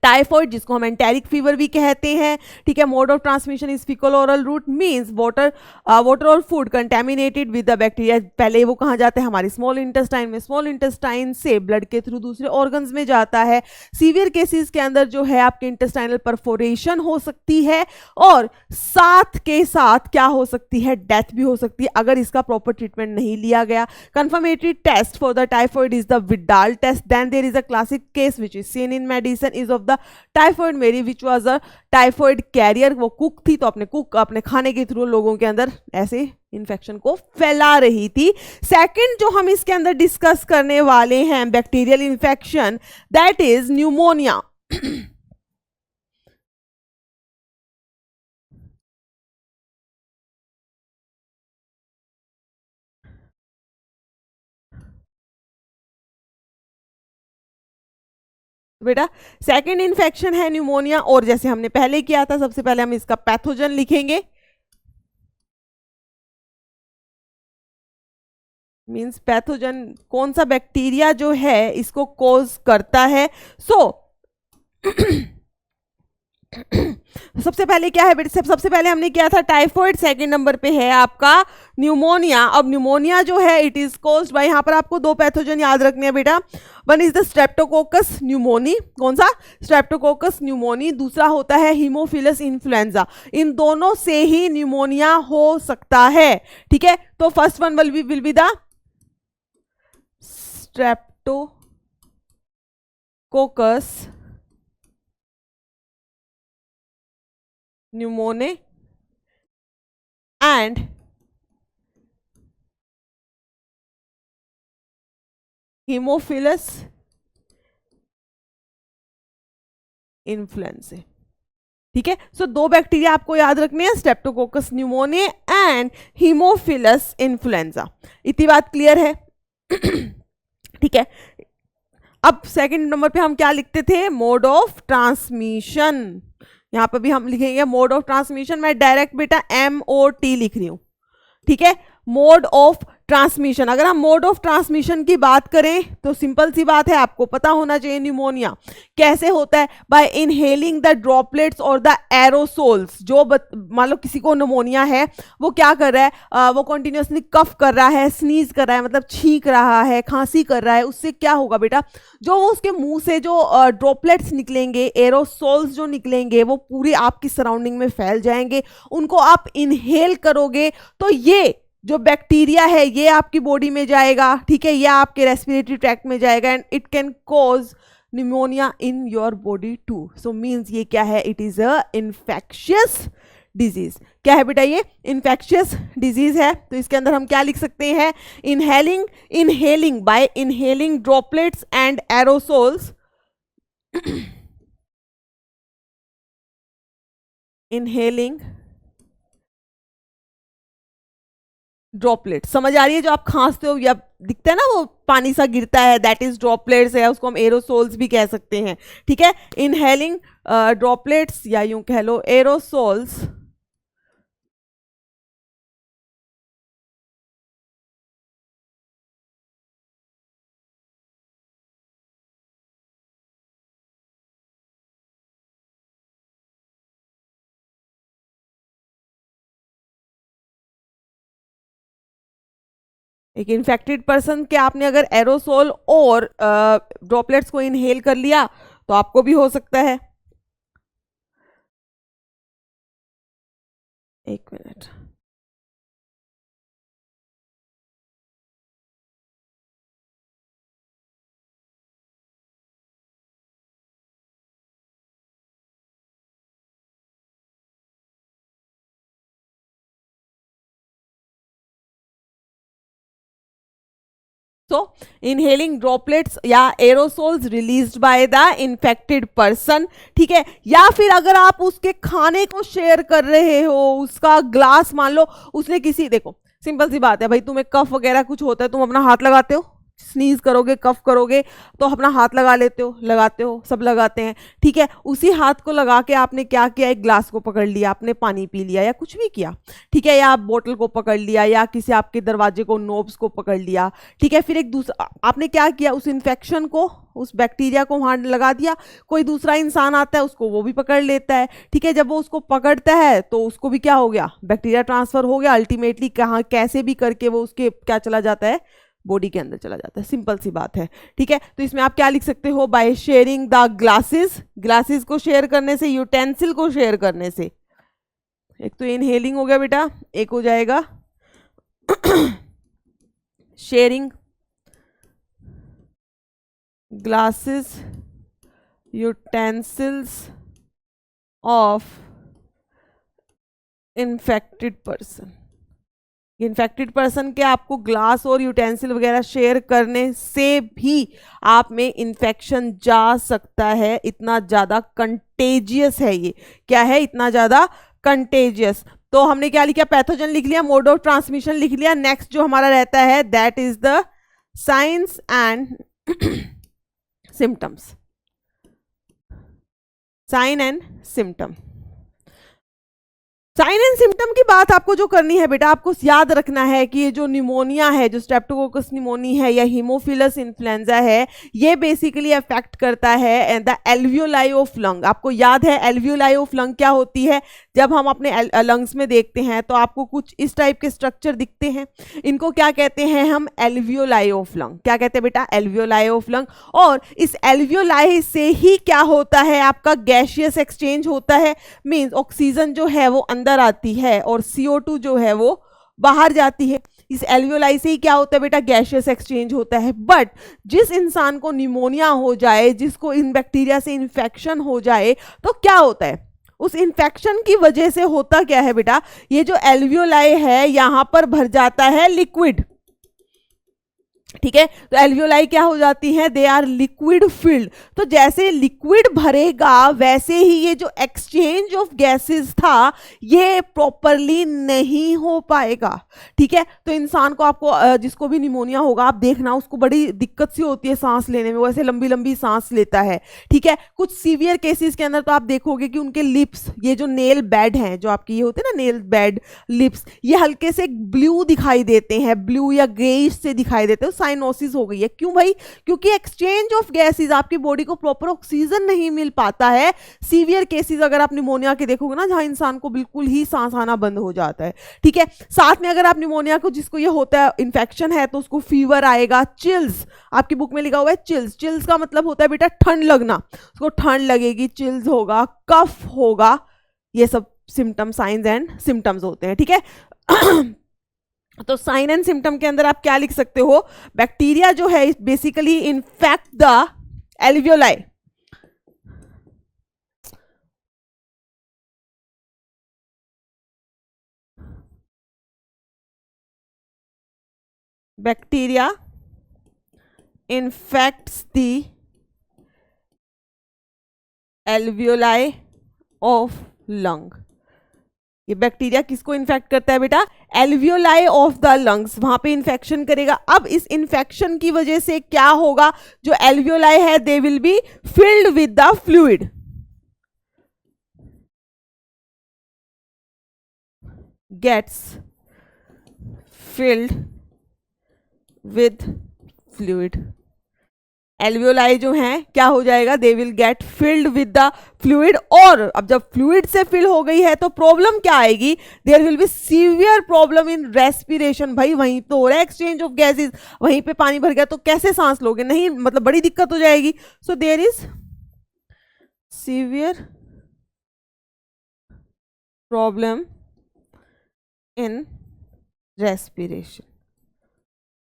टाइफॉइड जिसको हम एंटेरिक फीवर भी कहते हैं, ठीक है। Mode of transmission is faecal oral route, means water और food contaminated with the bacteria. पहले वो कहाँ जाते हैं, हमारी स्मॉल इंटेस्टाइन में, स्मॉल इंटेस्टाइन से ब्लड के थ्रू दूसरे ऑर्गन्स में जाता है। सीवियर केसेस के अंदर जो है आपके इंटेस्टाइनल परफोरेशन हो सकती है, और साथ के साथ क्या हो सकती है, डेथ भी हो सकती है अगर इसका प्रॉपर ट्रीटमेंट नहीं लिया गया। Confirmatory test for the typhoid is the Widal test. Then there is a classic case which is seen in medicine is of the typhoid Mary which was a typhoid carrier. वो cook थी, तो अपने खाने के through लोगों के अंदर ऐसे इन्फेक्शन को फैला रही थी। सेकंड जो हम इसके अंदर डिस्कस करने वाले हैं bacterial infection, that is pneumonia. बेटा सेकंड इन्फेक्शन है न्यूमोनिया, और जैसे हमने पहले किया था, सबसे पहले हम इसका पैथोजन लिखेंगे, मींस पैथोजन कौन सा बैक्टीरिया जो है इसको कॉज करता है। सो सबसे पहले क्या है बेटा, सबसे पहले हमने किया था टाइफॉइड, सेकंड नंबर पे है आपका न्यूमोनिया। अब न्यूमोनिया जो है इट इज कॉज्ड बाय, यहां पर आपको दो पैथोजन याद रखने हैं बेटा। One is the Streptococcus pneumoniae, कौन सा, स्ट्रेप्टोकोकस न्यूमोनी। दूसरा होता है हीमोफिलस इन्फ्लुएंजा। इन दोनों से ही न्यूमोनिया हो सकता है, ठीक है। तो first one will be the Streptococcus pneumoniae and hemophilus influenzae, ठीक है। सो दो बैक्टीरिया आपको याद रखने हैं, Streptococcus pneumonia and Haemophilus influenza. इतनी बात क्लियर है, ठीक है। अब सेकंड नंबर पे हम क्या लिखते थे, मोड ऑफ ट्रांसमिशन। यहां पर भी हम लिखेंगे मोड ऑफ ट्रांसमिशन, मैं डायरेक्ट बेटा MOT लिख रही हूं, ठीक है। मोड ऑफ ट्रांसमिशन, अगर हम मोड ऑफ ट्रांसमिशन की बात करें तो सिंपल सी बात है, आपको पता होना चाहिए न्यूमोनिया कैसे होता है, बाय इनहेलिंग द ड्रॉपलेट्स और द एरोसोल्स। जो मान लो किसी को न्यूमोनिया है, वो क्या कर रहा है, वो कंटिन्यूअसली कफ कर रहा है, स्नीज कर रहा है, मतलब छींक रहा है, खांसी कर रहा है, उससे क्या होगा बेटा, जो वो उसके मुंह से जो ड्रॉपलेट्स निकलेंगे, एरोसोल्स जो निकलेंगे, वो पूरे आपकी सराउंडिंग में फैल जाएंगे। उनको आप इनहेल करोगे तो ये जो बैक्टीरिया है ये आपकी बॉडी में जाएगा, ठीक है, या आपके रेस्पिरेटरी ट्रैक्ट में जाएगा, and it can cause pneumonia in your body too. So means ये क्या है, it is a infectious disease. क्या है बेटा, ये इन्फेक्शियस डिजीज है। तो इसके अंदर हम क्या लिख सकते हैं, inhaling bye inhaling droplets and aerosols, inhaling droplet. समझ आ रही है, जो आप खांसते हो या दिखता है ना वो पानी सा गिरता है, दैट इज ड्रॉपलेट्स है, उसको हम एरोसोल्स भी कह सकते हैं, ठीक है। इनहेलिंग ड्रॉपलेट्स या यूं कह लो एरोसोल्स एक इन्फेक्टेड पर्सन के आपने अगर एरोसोल और ड्रॉपलेट्स को इनहेल कर लिया तो आपको भी हो सकता है। एक मिनट, सो इनहेलिंग ड्रॉपलेट्स या aerosols released by the infected person, ठीक है। या फिर अगर आप उसके खाने को शेयर कर रहे हो, उसका ग्लास मान लो उसने किसी, देखो सिंपल सी बात है भाई, तुम्हें कफ वगैरह कुछ होता है, तुम अपना हाथ लगाते हो, स्नीज करोगे, कफ करोगे तो अपना हाथ लगा लेते हो, लगाते हो, सब लगाते हैं, ठीक है। उसी हाथ को लगा के आपने क्या किया, एक ग्लास को पकड़ लिया, आपने पानी पी लिया या कुछ भी किया, ठीक है, या आप बोतल को पकड़ लिया या किसी आपके दरवाजे को, नोब्स को पकड़ लिया, ठीक है। फिर एक दूसरा आपने क्या किया, उस इन्फेक्शन को, उस बैक्टीरिया को वहां लगा दिया, कोई दूसरा इंसान आता है उसको वो भी पकड़ लेता है, ठीक है। जब वो उसको पकड़ता है तो उसको भी क्या हो गया, बैक्टीरिया ट्रांसफर हो गया, अल्टीमेटली कहाँ कैसे भी करके वो उसके क्या चला जाता है, बॉडी के अंदर चला जाता है। सिंपल सी बात है, ठीक है। तो इसमें आप क्या लिख सकते हो, by sharing the glasses, glasses को शेयर करने से, यूटेंसिल को शेयर करने से, एक तो इनहेलिंग हो गया बेटा, एक हो जाएगा sharing glasses utensils of infected person. Infected person के आपको ग्लास और यूटेंसिल वगैरह शेयर करने से भी आप में इन्फेक्शन जा सकता है, इतना ज़्यादा कंटेजियस है ये, क्या है, इतना ज़्यादा कंटेजियस। तो हमने क्या लिखा, पैथोजन लिख लिया, मोड ऑफ ट्रांसमिशन लिख लिया। नेक्स्ट जो हमारा रहता है that is the signs and symptoms, sign and symptom. Sign and symptom की बात आपको जो करनी है बेटा, आपको याद रखना है कि ये जो निमोनिया है, जो स्ट्रेप्टोकोकस निमोनी है या हीमोफिलस इन्फ्लुएंजा है, ये बेसिकली अफेक्ट करता है द एल्वियोलाई ऑफ लंग। आपको याद है एल्वियोलाई ऑफ लंग क्या होती है, जब हम अपने लंग्स में देखते हैं तो आपको कुछ इस टाइप के स्ट्रक्चर दिखते हैं, इनको क्या कहते हैं हम, एल्वियोलाई ऑफ लंग। क्या कहते हैं बेटा, एल्वियोलाई ऑफ लंग। और इस एल्वियोलाई से ही क्या होता है, आपका गैसियस एक्सचेंज होता है, मींस ऑक्सीजन जो है वो अंदर आती है और CO2 जो है वो बाहर जाती है। इस एल्वियोलाई से ही क्या होता है बेटा, गैसियस एक्सचेंज होता है। बट जिस इंसान को निमोनिया हो जाए, जिसको इन बैक्टीरिया से इन्फेक्शन हो जाए, तो क्या होता है, उस इन्फेक्शन की वजह से होता क्या है बेटा, ये जो एल्वियोलाई है यहां पर भर जाता है लिक्विड, ठीक है। तो एल्वियोलाई क्या हो जाती है, दे आर लिक्विड फिल्ड। तो जैसे लिक्विड भरेगा वैसे ही ये जो एक्सचेंज ऑफ गैसेस था ये प्रॉपरली नहीं हो पाएगा, ठीक है। तो इंसान को, आपको जिसको भी निमोनिया होगा, आप देखना उसको बड़ी दिक्कत सी होती है सांस लेने में, वो ऐसे लंबी लंबी सांस लेता है, ठीक है। कुछ सीवियर केसेस के अंदर तो आप देखोगे कि उनके लिप्स, ये जो नेल बेड हैं, जो आपकी ये होते हैं ना नेल बेड लिप्स, ये हल्के से ब्लू दिखाई देते हैं, ब्लू या ग्रेइश से दिखाई देते हैं, साइनोसिस हो गई है। क्यों भाई, क्योंकि एक्सचेंज ऑफ गैसेस, आपकी बॉडी को प्रॉपर ऑक्सीजन नहीं मिल पाता है। सीवियर केसेस अगर आप निमोनिया के देखोगे ना, जहां इंसान को बिल्कुल ही सांस आना बंद हो जाता है, ठीक है। साथ में अगर आप निमोनिया को, जिसको ये होता है इन्फेक्शन है, तो उसको फीवर आएगा, चिल्स, आपकी बुक में लिखा हुआ है चिल्स, चिल्स का मतलब होता है बेटा ठंड लगना, उसको ठंड लगेगी, चिल्स होगा, कफ होगा, ये सब सिम्टम, साइंस एंड सिम्टम्स होते हैं, ठीक है। तो साइन एंड सिम्टम के अंदर आप क्या लिख सकते हो, बैक्टीरिया जो है basically infect the alveoli, bacteria infects the alveoli of lung. ये बैक्टीरिया किसको इन्फेक्ट करता है बेटा, एल्वियोलाई ऑफ द लंग्स, वहां पे इन्फेक्शन करेगा। अब इस इन्फेक्शन की वजह से क्या होगा, जो एल्वियोलाई है they will be filled with the fluid, gets filled with fluid. Alveoli जो हैं क्या हो जाएगा, they will get filled with the fluid. और अब जब फ्लूइड से फिल हो गई है तो प्रॉब्लम क्या आएगी, there will be severe problem in respiration. भाई वहीं तो हो रहा है एक्सचेंज ऑफ गैसेस, वहीं पे पानी भर गया तो कैसे सांस लोगे, नहीं, मतलब बड़ी दिक्कत हो जाएगी। So there is severe problem in respiration,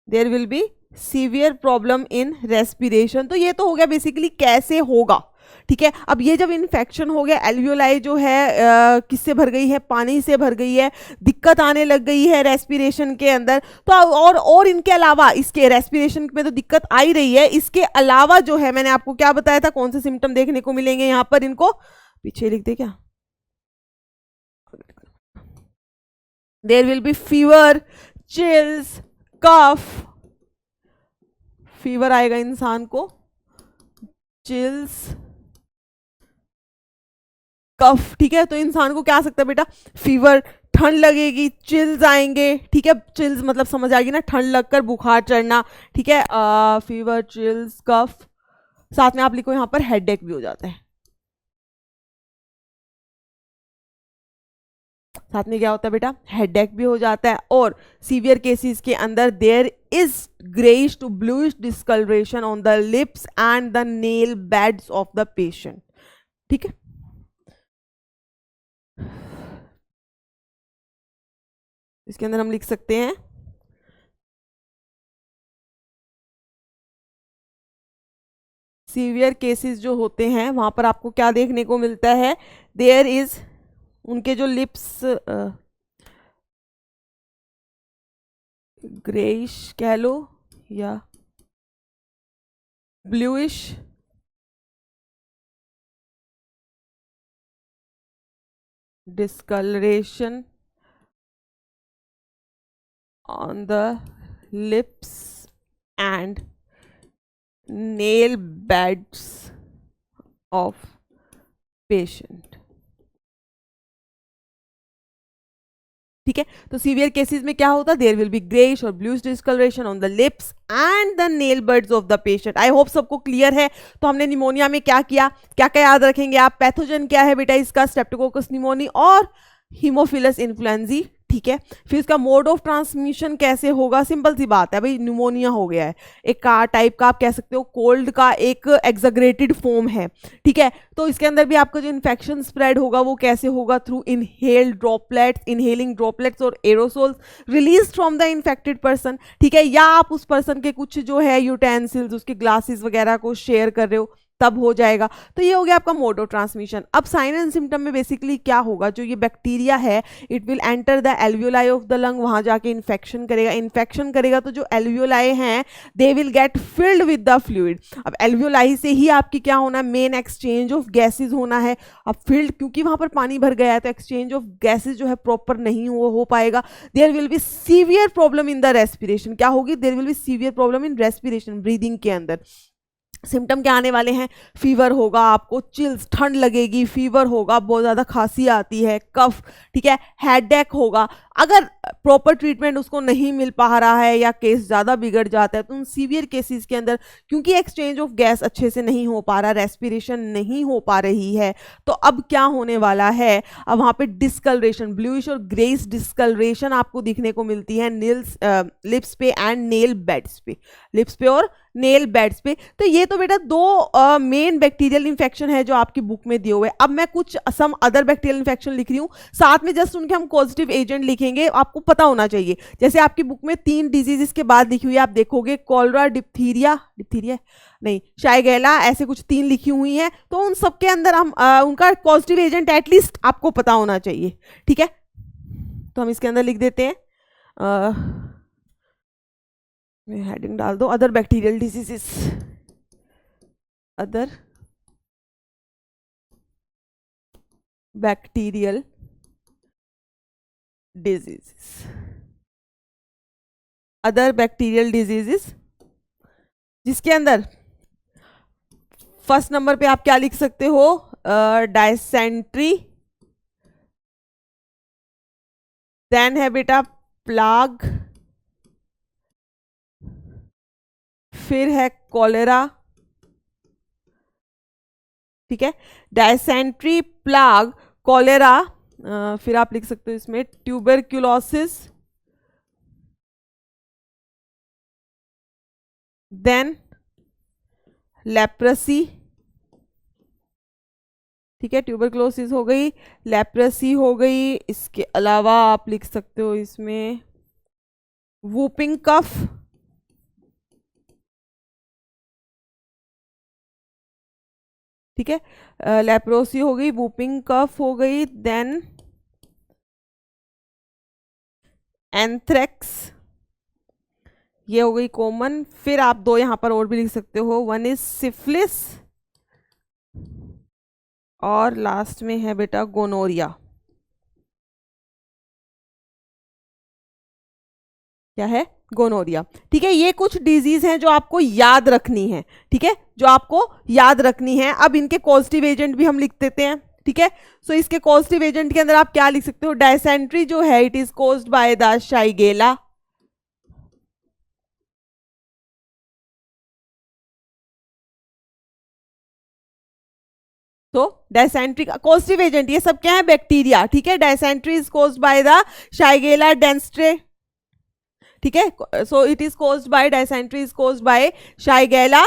there will be severe problem in respiration. तो ये तो हो गया बेसिकली कैसे होगा, ठीक है। अब ये जब इन्फेक्शन हो गया, एल्वियोलाई जो है किससे भर गई है, पानी से भर गई है, दिक्कत आने लग गई है रेस्पिरेशन के अंदर। तो और इनके अलावा, इसके रेस्पिरेशन में तो दिक्कत आ ही रही है, इसके अलावा जो है मैंने आपको क्या बताया था, कौन से सिम्टम देखने को मिलेंगे यहाँ पर, इनको पीछे लिख दे क्या, there will be fever, chills, cough, fever आएगा इंसान को, चिल्स, कफ, ठीक है। तो इंसान को क्या आ सकता है बेटा, फीवर, ठंड लगेगी, चिल्स आएंगे, ठीक है। चिल्स मतलब समझ आ गई ना, ठंड लगकर बुखार चढ़ना, ठीक है। फीवर, चिल्स, कफ, साथ में आप लिखो यहाँ पर हेडेक भी हो जाता है। साथ में क्या होता है बेटा, हेडेक भी हो जाता है। और सीवियर केसेस के अंदर there is greyish to bluish discolouration on the lips and the nail beds of the patient, ठीक है। इसके अंदर हम लिख सकते हैं सीवियर केसेस जो होते हैं वहां पर आपको क्या देखने को मिलता है, देयर इज, उनके जो लिप्स ग्रेइश कह लो या bluish discoloration on the lips and nail beds of patient, ठीक है। तो सीवियर केसेस में क्या होता है, देयर विल बी ग्रेइश और bluish discolouration on the lips and the nail beds of the patient. I hope सबको क्लियर है। तो हमने निमोनिया में क्या किया, क्या क्या याद रखेंगे आप, पैथोजन क्या है बेटा इसका, स्ट्रेप्टोकोकस निमोनी और हीमोफिलस इन्फ्लुएंजी, ठीक है। फिर इसका मोड ऑफ ट्रांसमिशन कैसे होगा, सिंपल सी बात है भाई, निमोनिया हो गया है, एक का टाइप का आप कह सकते हो कोल्ड का एक एग्जाग्रेटेड फॉर्म है, ठीक है। तो इसके अंदर भी आपका जो इन्फेक्शन स्प्रेड होगा वो कैसे होगा, through inhaled droplets, inhaling droplets और aerosols release from the infected person, ठीक है। या आप उस पर्सन के कुछ जो है यूटेंसिल्स, उसके ग्लासेस वगैरह को शेयर कर रहे हो, तब हो जाएगा। तो ये हो गया आपका मोड ऑफ ट्रांसमिशन। अब साइन एंड सिम्टम में बेसिकली क्या होगा, जो ये बैक्टीरिया है it will enter the alveoli of the lung, वहां जाके इन्फेक्शन करेगा, इन्फेक्शन करेगा तो जो एल्वियोलाई हैं दे will get filled with the fluid. अब एल्वियोलाई से ही आपकी क्या होना है, मेन एक्सचेंज ऑफ गैसेज होना है। अब फिल्ड क्योंकि वहां पर पानी भर गया है तो एक्सचेंज ऑफ गैसेज जो है प्रॉपर नहीं हो पाएगा। There will be severe problem in the respiration, क्या होगी, there will be severe problem in respiration, breathing के अंदर। सिम्टम क्या आने वाले हैं, फीवर होगा आपको, चिल्स, ठंड लगेगी, फीवर होगा, बहुत ज़्यादा खांसी आती है, कफ, ठीक है, हेडेक होगा। अगर प्रॉपर ट्रीटमेंट उसको नहीं मिल पा रहा है या केस ज़्यादा बिगड़ जाता है तो उन सीवियर केसेस के अंदर क्योंकि एक्सचेंज ऑफ गैस अच्छे से नहीं हो पा रहा, रेस्पिरेशन नहीं हो पा रही है, तो अब क्या होने वाला है, अब वहाँ पे डिस्कलरेशन, ब्लूइश और ग्रेइश डिस्कलरेशन आपको दिखने को मिलती है लिप्स पे एंड नेल बेड्स पे, लिप्स पे और नेल बेड्स पे। तो ये तो बेटा दो मेन बैक्टीरियल इन्फेक्शन है जो आपकी बुक में दिए हुए। अब मैं कुछ सम अदर बैक्टीरियल इन्फेक्शन लिख रही हूँ, साथ में जस्ट उनके हम पॉजिटिव एजेंट लिखेंगे, आपको पता होना चाहिए। जैसे आपकी बुक में 3 डिजीज के बाद लिखी हुई है, आप देखोगे कॉलरा, डिप्थीरिया, डिप्थीरिया नहीं, शाइगेला, ऐसे कुछ 3 लिखी हुई हैं, तो उन सबके अंदर हम उनका पॉजिटिव एजेंट एटलीस्ट आपको पता होना चाहिए, ठीक है। तो हम इसके अंदर लिख देते हैं, हेडिंग डाल दो, other bacterial diseases, other bacterial diseases, other bacterial diseases, जिसके अंदर फर्स्ट नंबर पे आप क्या लिख सकते हो, डायसेंट्री, देन है बेटा प्लाग, फिर है कॉलेरा, ठीक है। डायसेंट्री, प्लाग, कॉलेरा, फिर आप लिख सकते हो इसमें ट्यूबरक्यूलोसिस, देन लेप्रेसी, ठीक है, ट्यूबरक्लोसिस हो गई, लेप्रेसी हो गई। इसके अलावा आप लिख सकते हो इसमें वूपिंग कफ, ठीक है, लेप्रोसी हो गई, वूपिंग कफ हो गई, देन एंथ्रेक्स, ये हो गई कॉमन। फिर आप 2 यहां पर और भी लिख सकते हो, वन इज सिफिलिस और लास्ट में है बेटा गोनोरिया। क्या है, गोनोरिया। ठीक है, ये कुछ डिजीज हैं जो आपको याद रखनी है। ठीक है, जो आपको याद रखनी है। अब इनके कॉजेटिव एजेंट भी हम लिख देते हैं। ठीक है, सो इसके कॉजेटिव एजेंट के अंदर आप क्या लिख सकते हो? डायसेंट्री जो है it is caused by the Shigella. तो डायसेंट्री का कॉजेटिव एजेंट ये सब क्या है? बैक्टीरिया। ठीक है, dysentery is caused by the Shigella dysenteriae. ठीक है, so it is caused by dysentery is caused by Shigella.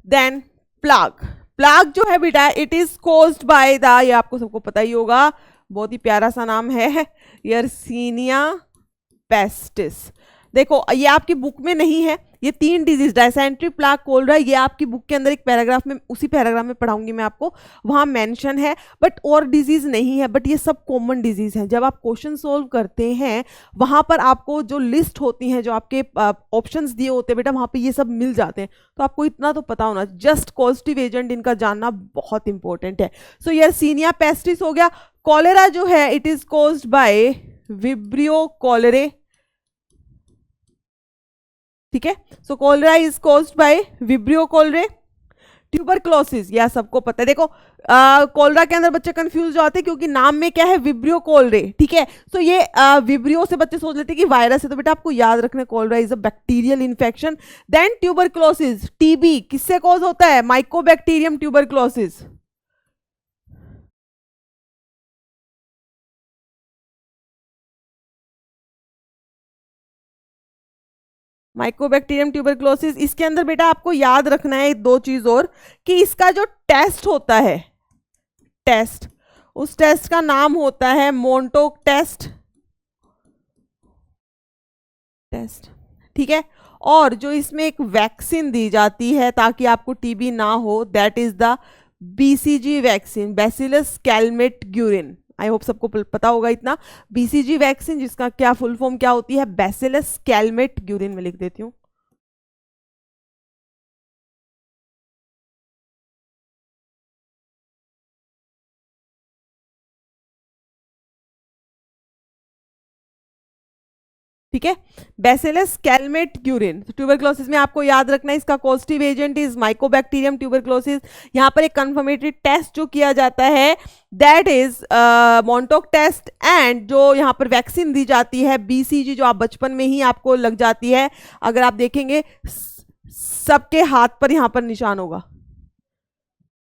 Then plague. Plague जो है बेटा it is caused by the, ये आपको सबको पता ही होगा, बहुत ही प्यारा सा नाम है, यर्सीनिया पेस्टिस। देखो ये आपकी बुक में नहीं है, ये 3 डिजीज डायसेंट्री, प्लाग, कोलरा, ये आपकी बुक के अंदर एक पैराग्राफ में, उसी पैराग्राफ में पढ़ाऊंगी मैं आपको, वहां मेंशन है, बट और डिजीज नहीं है। बट ये सब कॉमन डिजीज हैं। जब आप क्वेश्चन सोल्व करते हैं वहां पर आपको जो लिस्ट होती है, जो आपके ऑप्शंस दिए होते हैं बेटा, वहां पे ये सब मिल जाते हैं। तो आपको इतना तो पता होना, जस्ट कॉजेटिव एजेंट इनका जानना बहुत इंपॉर्टेंट है। सो यर्सीनिया पेस्टिस हो गया। कॉलेरा जो है it is caused by Vibrio cholerae. ठीक है, so cholera is caused by Vibrio cholerae. Tuberculosis, यह सबको पता है। देखो कॉलरा के अंदर बच्चे कंफ्यूज हो जाते हैं क्योंकि नाम में क्या है? Vibrio cholerae. ठीक है, तो ये विब्रियो से बच्चे सोच लेते हैं कि वायरस है, तो बेटा आपको याद रखना cholera is a bacterial infection. Then tuberculosis, TB किससे कॉज होता है? Mycobacterium tuberculosis. माइकोबैक्टीरियम ट्यूबरक्लोसिस, इसके अंदर बेटा आपको याद रखना है 2 चीज और, कि इसका जो टेस्ट होता है, टेस्ट, उस टेस्ट का नाम होता है मोंटोक टेस्ट। टेस्ट, ठीक है, और जो इसमें एक वैक्सीन दी जाती है ताकि आपको टीबी ना हो, that is the BCG vaccine, bacillus Calmette Guérin. I hope सबको पता होगा इतना। बीसीजी वैक्सीन जिसका क्या फुल फॉर्म क्या होती है? बैसिलस कैलमेट ग्यूरिन में लिख देती हूँ। ठीक है, बैसिलस कैलमेट ग्यूरिन। ट्यूबरक्लोसिस में आपको याद रखना है इसका causative agent is Mycobacterium tuberculosis. यहां पर एक कंफर्मेटरी टेस्ट जो किया जाता है दैट इज मोंटोक टेस्ट, एंड जो यहां पर वैक्सीन दी जाती है बीसीजी, जो आप बचपन में ही आपको लग जाती है। अगर आप देखेंगे सबके हाथ पर यहां पर निशान होगा।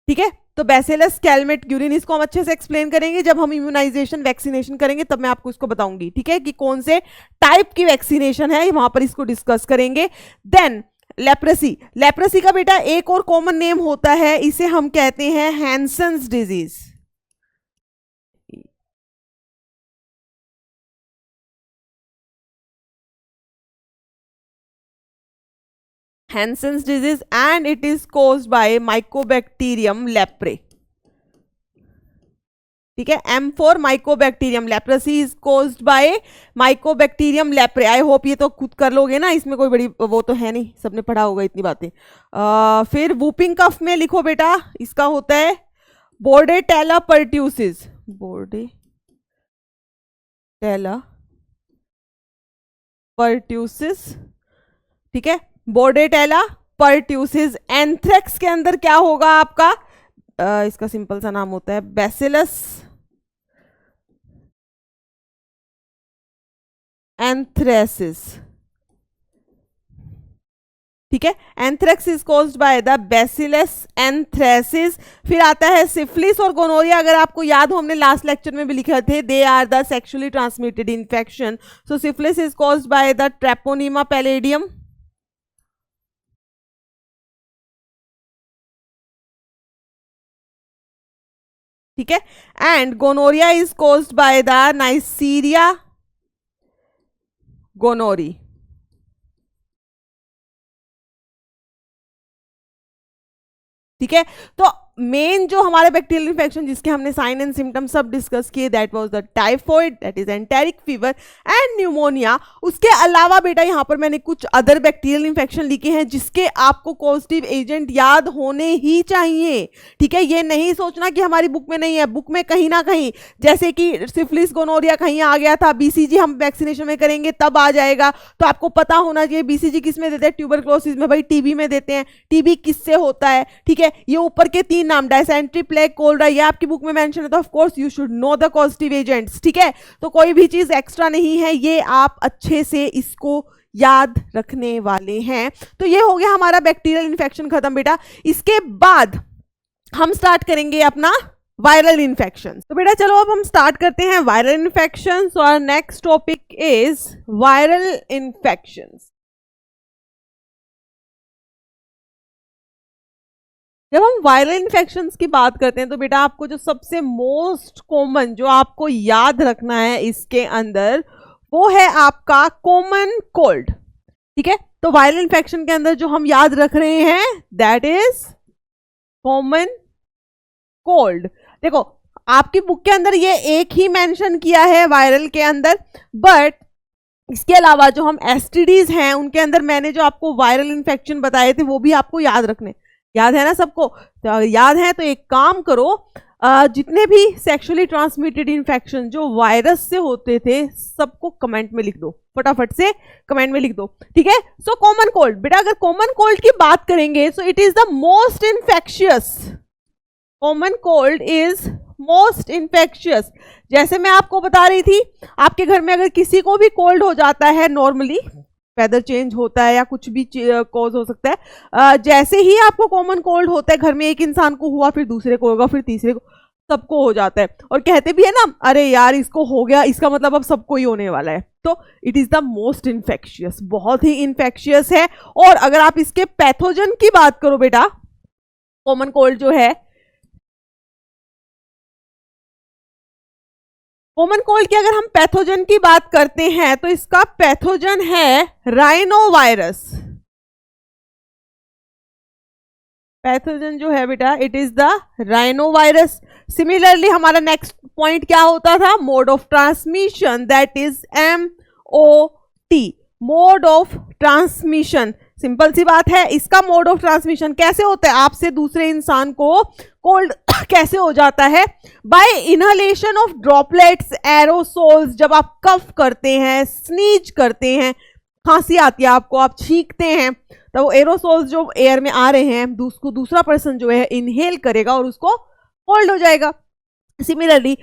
ठीक है, तो बैसिलस कैलमेट ग्यूरिन, इसको हम अच्छे से एक्सप्लेन करेंगे जब हम इम्यूनाइजेशन वैक्सीनेशन करेंगे, तब मैं आपको इसको बताऊंगी। ठीक है, कि कौन से टाइप की वैक्सीनेशन है, वहां पर इसको डिस्कस करेंगे। देन लेप्रेसी, लेप्रेसी का बेटा एक और कॉमन नेम होता है, इसे हम कहते हैं Hansen's disease. Hansen's disease and it is caused by mycobacterium leprae. ठीक है, M for mycobacterium, leprosy is caused by mycobacterium leprae. I hope ये तो खुद कर लोगे ना, इसमें कोई बड़ी वो तो है नहीं, सबने पढ़ा होगा इतनी बातें। फिर वूपिंग कफ में लिखो बेटा, इसका होता है बोर्डेटेला परट्यूसिस। Bordetella pertussis. ठीक है, बोर्डेटेला परट्यूसिस। एंथ्रेक्स के अंदर क्या होगा आपका? इसका सिंपल सा नाम होता है बैसिलस एंथ्रेसिस। ठीक है, anthrax is caused by the bacillus anthracis. फिर आता है सिफिलिस और गोनोरिया। अगर आपको याद हो हमने लास्ट लेक्चर में भी लिखे थे, they are the sexually transmitted infection. So syphilis is caused by the Treponema pallidum. ठीक है, and gonorrhoea is caused by the Neisseria gonorrhoeae. ठीक है, तो मेन जो हमारे बैक्टीरियल इन्फेक्शन जिसके हमने साइन एंड सिम्टम्स सब डिस्कस किए, that was the typhoid, that is enteric fever and pneumonia. उसके अलावा बेटा यहाँ पर मैंने कुछ अदर बैक्टीरियल इन्फेक्शन लिखे हैं जिसके आपको कॉजेटिव एजेंट याद होने ही चाहिए, ठीक है। ये नहीं सोचना कि हमारी बुक में नहीं है, बुक में कहीं ना कहीं, जैसे कि सिफिलिस गोनोरिया कहीं आ गया था, बीसीजी हम वैक्सीनेशन में करेंगे तब आ जाएगा, तो आपको पता होना चाहिए बीसीजी किस में देते हैं, ट्यूबरक्लोसिस में, भाई टीबी में देते हैं, टीबी किससे होता है, ठीक है। ये ऊपर के 3 नाम डायसेंट्री, प्लेग, कोलरा, ये आपकी बुक में मेंशन है, तो of course you should know the causative agents, ठीक है। तो कोई भी चीज एक्स्ट्रा नहीं है, ये आप अच्छे से इसको याद रखने वाले हैं। तो ये हो गया हमारा बैक्टीरियल इन्फेक्शन खत्म बेटा। इसके बाद हम स्टार्ट करेंगे अपना वायरल इन्फेक्शन। तो बेटा चलो अब हम स्टार्ट करते हैं वायरल इन्फेक्शन। और next topic is viral infection. जब हम वायरल इन्फेक्शंस की बात करते हैं तो बेटा आपको जो सबसे मोस्ट कॉमन जो आपको याद रखना है इसके अंदर, वो है आपका कॉमन कोल्ड, ठीक है। तो वायरल इन्फेक्शन के अंदर जो हम याद रख रहे हैं दैट इज कॉमन कोल्ड। देखो आपकी बुक के अंदर ये एक ही मेंशन किया है वायरल के अंदर, बट इसके अलावा जो हम एसटीडीज हैं उनके अंदर मैंने जो आपको वायरल इन्फेक्शन बताए थे वो भी आपको याद रखने, याद है ना सबको? तो याद है तो एक काम करो, जितने भी सेक्सुअली ट्रांसमिटेड इन्फेक्शन जो वायरस से होते थे सबको कमेंट में लिख दो, फटाफट से कमेंट में लिख दो, ठीक है। सो कॉमन कोल्ड बेटा, अगर कॉमन कोल्ड की बात करेंगे सो it is the most infectious, common cold is most infectious. जैसे मैं आपको बता रही थी, आपके घर में अगर किसी को भी कोल्ड हो जाता है, नॉर्मली वेदर चेंज होता है या कुछ भी कॉज हो सकता है, जैसे ही आपको कॉमन कोल्ड होता है, घर में एक इंसान को हुआ, फिर दूसरे को होगा, फिर तीसरे को, सबको हो जाता है। और कहते भी है ना, अरे यार इसको हो गया, इसका मतलब अब सबको ही होने वाला है। तो it is the most infectious, बहुत ही इन्फेक्शियस है। और अगर आप इसके पैथोजन की बात करो बेटा, कॉमन कोल्ड जो है, कॉमन कोल्ड की अगर हम पैथोजन की बात करते हैं तो इसका पैथोजन है राइनो वायरस। पैथोजन जो है बेटा it is the rhinovirus. Similarly हमारा नेक्स्ट पॉइंट क्या होता था, mode of transmission, that is MOT, mode of transmission. Simple सी बात है, इसका मोड ऑफ ट्रांसमिशन कैसे होता है, आपसे दूसरे इंसान को कोल्ड कैसे हो जाता है, by inhalation of droplets, aerosols. जब आप कफ करते हैं, स्नीज करते हैं, खांसी आती है आपको, आप छींकते हैं, तो वो एरोसोल्स जो एयर में आ रहे हैं उसको दूसरा पर्सन जो है इनहेल करेगा और उसको कोल्ड हो जाएगा। सिमिलरली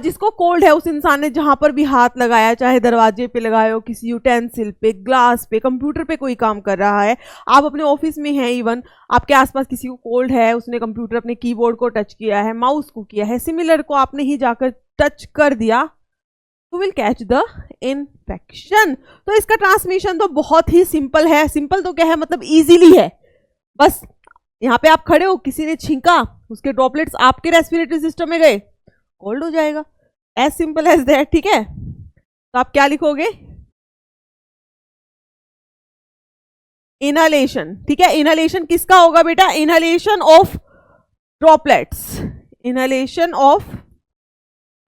जिसको कोल्ड है उस इंसान ने जहां पर भी हाथ लगाया, चाहे दरवाजे पे लगाए हो, किसी यूटेंसिल पे, ग्लास पे, कंप्यूटर पे कोई काम कर रहा है, आप अपने ऑफिस में हैं, इवन आपके आसपास किसी को कोल्ड है, उसने कंप्यूटर अपने कीबोर्ड को टच किया है, माउस को किया है, सिमिलर को आपने ही जाकर टच कर दिया, तो विल कैच द इन्फेक्शन। तो इसका ट्रांसमिशन तो बहुत ही सिंपल है। सिंपल तो क्या है, मतलब इजीली है। बस यहाँ पे आप खड़े हो, किसी ने छींका, उसके ड्रॉपलेट्स आपके रेस्पिरेटरी सिस्टम में गए, कोल्ड हो जाएगा, एज सिंपल एज दैट, ठीक है। तो आप क्या लिखोगे, इनहलेशन, ठीक है। इनहलेशन किसका होगा बेटा, inhalation of droplets, inhalation of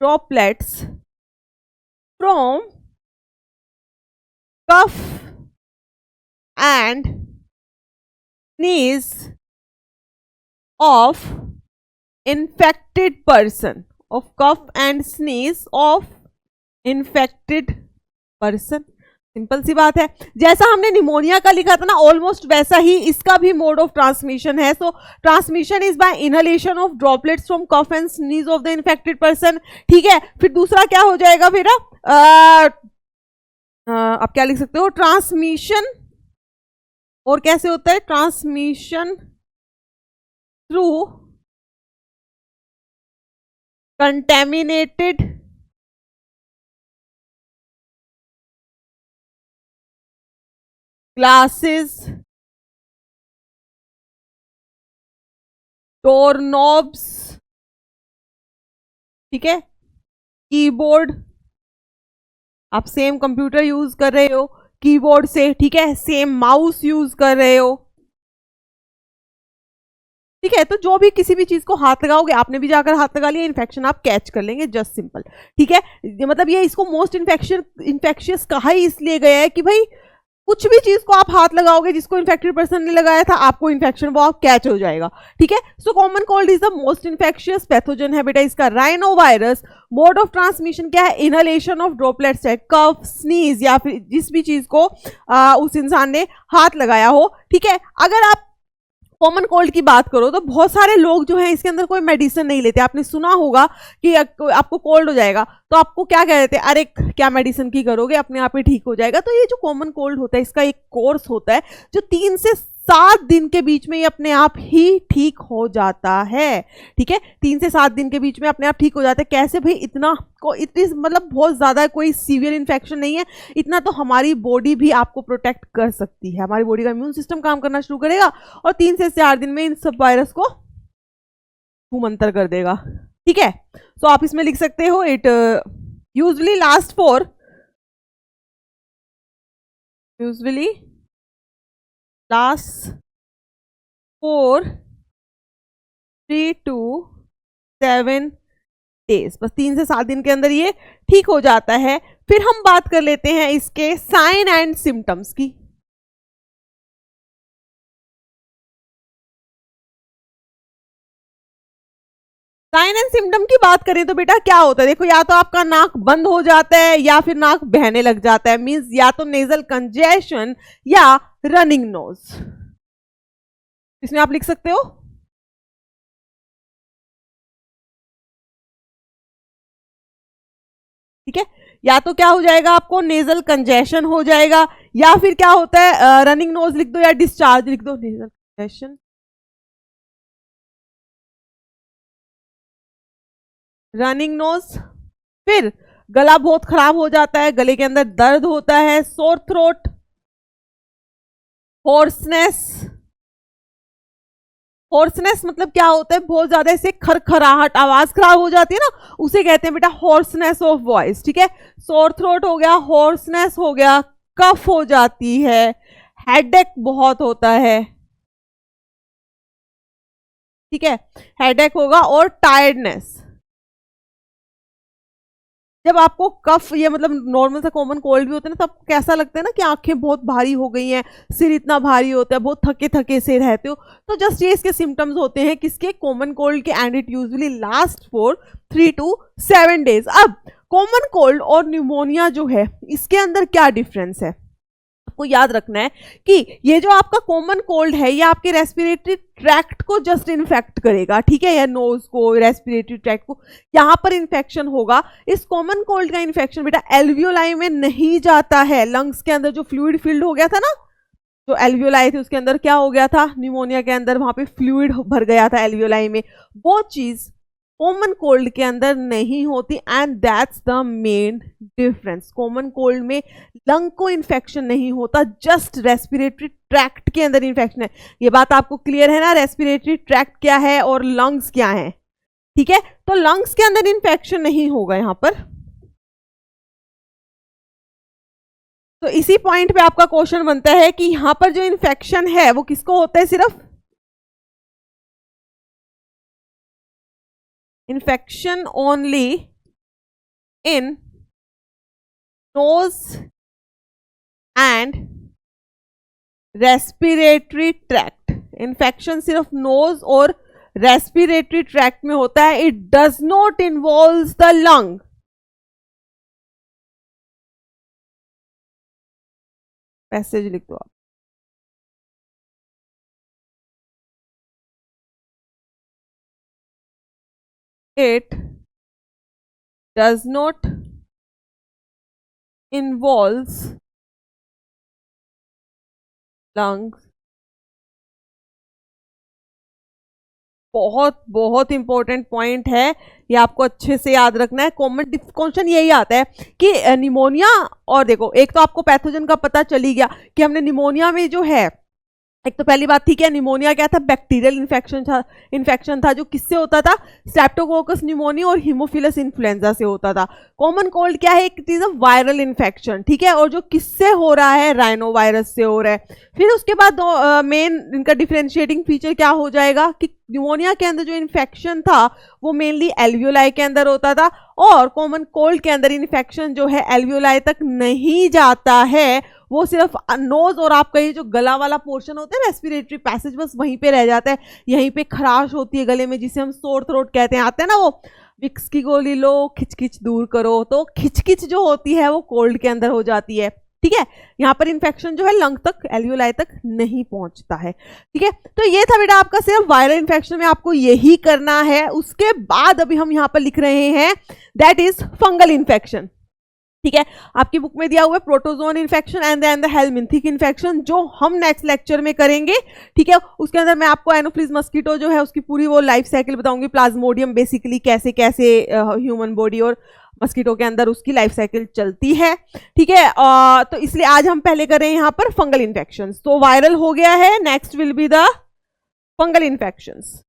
droplets from cough and sneeze of infected person, of cough and sneeze of infected person। Simple सी बात है, जैसा हमने निमोनिया का लिखा था ना, ऑलमोस्ट वैसा ही इसका भी मोड ऑफ ट्रांसमिशन है। So transmission is by inhalation of droplets from cough and sneeze of the infected person, ठीक है। फिर दूसरा क्या हो जाएगा फिर, आप क्या लिख सकते हो, ट्रांसमिशन, और कैसे होता है, transmission through contaminated glasses, door knobs, ठीक है, कीबोर्ड, आप सेम कंप्यूटर यूज कर रहे हो कीबोर्ड से, ठीक है, सेम माउस यूज कर रहे हो, ठीक है। तो जो भी किसी भी चीज को हाथ लगाओगे, आपने भी जाकर हाथ लगा लिया, इन्फेक्शन आप कैच कर लेंगे, जस्ट सिंपल। ठीक है, मतलब ये इसको मोस्ट इन्फेक्शियस कहा ही इसलिए गया है कि भाई कुछ भी चीज को आप हाथ लगाओगे, जिसको इन्फेक्टेड पर्सन ने लगाया था, आपको इन्फेक्शन वो कैच हो जाएगा। ठीक है, so common cold is the most infectious pathogen है बेटा इसका rhino virus. Mode of transmission क्या है? इनहेलेशन ऑफ ड्रॉपलेट्स है, कफ, स्नीज या फिर जिस भी चीज को उस इंसान ने हाथ लगाया हो। ठीक है, अगर आप कॉमन कोल्ड की बात करो तो बहुत सारे लोग जो हैं इसके अंदर कोई मेडिसिन नहीं लेते। आपने सुना होगा कि आपको कोल्ड हो जाएगा तो आपको क्या कह देते हैं, अरे क्या मेडिसिन की करोगे, अपने आप ही ठीक हो जाएगा। तो ये जो कॉमन कोल्ड होता है इसका एक कोर्स होता है जो 3 से 7 दिन के बीच में ये अपने आप ही ठीक हो जाता है। ठीक है, 3 से 7 दिन के बीच में अपने आप ठीक हो जाता है। कैसे भाई? इतनी मतलब बहुत ज्यादा कोई सीवियर इन्फेक्शन नहीं है, इतना तो हमारी बॉडी भी आपको प्रोटेक्ट कर सकती है। हमारी बॉडी का इम्यून सिस्टम काम करना शुरू करेगा और 3 से 4 दिन में इन सब वायरस को भूमंतर कर देगा। ठीक है, तो आप इसमें लिख सकते हो it usually last for 3 to 7 days, बस 3 से 7 दिन के अंदर ये ठीक हो जाता है। फिर हम बात कर लेते हैं इसके साइन एंड सिम्टम्स की। साइन एंड सिम्टम की बात करें तो बेटा क्या होता है? देखो, या तो आपका नाक बंद हो जाता है या फिर नाक बहने लग जाता है, मींस या तो नेजल कंजेशन या रनिंग नोज। इसमें आप लिख सकते हो ठीक है, या तो क्या हो जाएगा, आपको नेजल कंजेशन हो जाएगा, या फिर क्या होता है रनिंग नोज लिख दो या डिस्चार्ज लिख दो। नेजल कंजेशन, रनिंग नोज, फिर गला बहुत खराब हो जाता है, गले के अंदर दर्द होता है, सोर थ्रोट, होर्सनेस। हॉर्सनेस मतलब क्या होता है? बहुत ज्यादा ऐसे खरखराहट, आवाज खराब हो जाती है ना, उसे कहते हैं बेटा हॉर्सनेस ऑफ वॉइस। ठीक है, सोर थ्रोट हो गया, हॉर्सनेस हो गया, कफ हो जाती है, हेडेक बहुत होता है। ठीक है, हेडेक होगा और टायर्डनेस। जब आपको कफ, ये मतलब नॉर्मल सा कॉमन कोल्ड भी होता है ना, तब कैसा लगता है ना कि आंखें बहुत भारी हो गई हैं, सिर इतना भारी होता है, बहुत थके थके से रहते हो, तो जस्ट ये इसके सिम्टम्स होते हैं किसके? कॉमन कोल्ड के। And it usually last for 3 to 7 days. अब कॉमन कोल्ड और न्यूमोनिया जो है इसके अंदर क्या डिफरेंस है? आपको याद रखना है कि ये जो आपका कॉमन कोल्ड है ये आपके रेस्पिरेटरी ट्रैक्ट को जस्ट इन्फेक्ट करेगा। ठीक है, या नोज को, रेस्पिरेटरी ट्रैक्ट को, यहां पर इन्फेक्शन होगा। इस कॉमन कोल्ड का इन्फेक्शन बेटा एल्वियोलाई में नहीं जाता है। लंग्स के अंदर जो फ्लूइड फिल्ड हो गया था ना, जो एल्वियोलाई थे उसके अंदर क्या हो गया था? न्यूमोनिया के अंदर वहां पे फ्लूइड भर गया था एल्वियोलाई में, वो चीज कॉमन कोल्ड के अंदर नहीं होती। And that's the main difference. Common cold में लंग को इन्फेक्शन नहीं होता, जस्ट रेस्पिरेटरी ट्रैक्ट के अंदर इन्फेक्शन है। ये बात आपको क्लियर है ना? रेस्पिरेटरी ट्रैक्ट क्या है और लंग्स क्या है। ठीक है, तो लंग्स के अंदर इन्फेक्शन नहीं होगा यहां पर। तो इसी पॉइंट पे आपका क्वेश्चन बनता है कि यहां पर जो इन्फेक्शन है वो किसको होता है? सिर्फ infection only in nose and respiratory tract। Infection सिर्फ नोज और रेस्पिरेटरी ट्रैक्ट में होता है। It does not involve the lung. Passage लिख दो आप। It does not involves lungs। बहुत बहुत इंपॉर्टेंट पॉइंट है, ये आपको अच्छे से याद रखना है। कॉमन क्वेश्चन यही आता है कि निमोनिया, और देखो एक तो आपको पैथोजन का पता चल ही गया कि हमने निमोनिया में जो है एक तो पहली बात थी क्या, निमोनिया क्या था, बैक्टीरियल इन्फेक्शन था जो किससे होता था, स्ट्रेप्टोकोकस निमोनिया और हीमोफिलस इन्फ्लुएंजा से होता था। कॉमन कोल्ड क्या है, एक चीज ऑफ वायरल इन्फेक्शन, ठीक है, और जो किससे हो रहा है, राइनो वायरस से हो रहा है। फिर उसके बाद मेन इनका डिफरेंशिएटिंग फीचर क्या हो जाएगा कि निमोनिया के अंदर जो इन्फेक्शन था वो मेनली एल्वियोलाई के अंदर होता था, और कॉमन कोल्ड के अंदर इन्फेक्शन जो है एल्वियोलाई तक नहीं जाता है, वो सिर्फ नोज और आपका ये जो गला वाला पोर्शन होता है रेस्पिरेटरी पैसेज, बस वहीं पे रह जाता है। यहीं पे खराश होती है गले में, जिसे हम सोर थ्रोट कहते हैं, आते हैं ना वो विक्स की गोली लो खिचखिच दूर करो, तो खिचखिच जो होती है वो कोल्ड के अंदर हो जाती है, ठीक है। यहाँ पर इन्फेक्शन जो है लंग तक, एल्वियोलाई तक नहीं पहुंचता है, ठीक है। तो ये था बेटा आपका सिर्फ वायरल इन्फेक्शन में आपको यही करना है। उसके बाद अभी हम यहाँ पर लिख रहे हैं दैट इज फंगल इन्फेक्शन, ठीक है। आपकी बुक में दिया हुआ है protozoan infection and then the helminthic infection, जो हम नेक्स्ट लेक्चर में करेंगे, ठीक है। उसके अंदर मैं आपको एनोफिलीज मस्कीटो जो है उसकी पूरी वो लाइफ साइकिल बताऊंगी, प्लाज्मोडियम बेसिकली कैसे कैसे ह्यूमन बॉडी और मस्कीटो के अंदर उसकी लाइफ साइकिल चलती है, ठीक है। तो इसलिए आज हम पहले करें यहाँ पर फंगल इन्फेक्शन। तो वायरल हो गया है, next will be the fungal infections.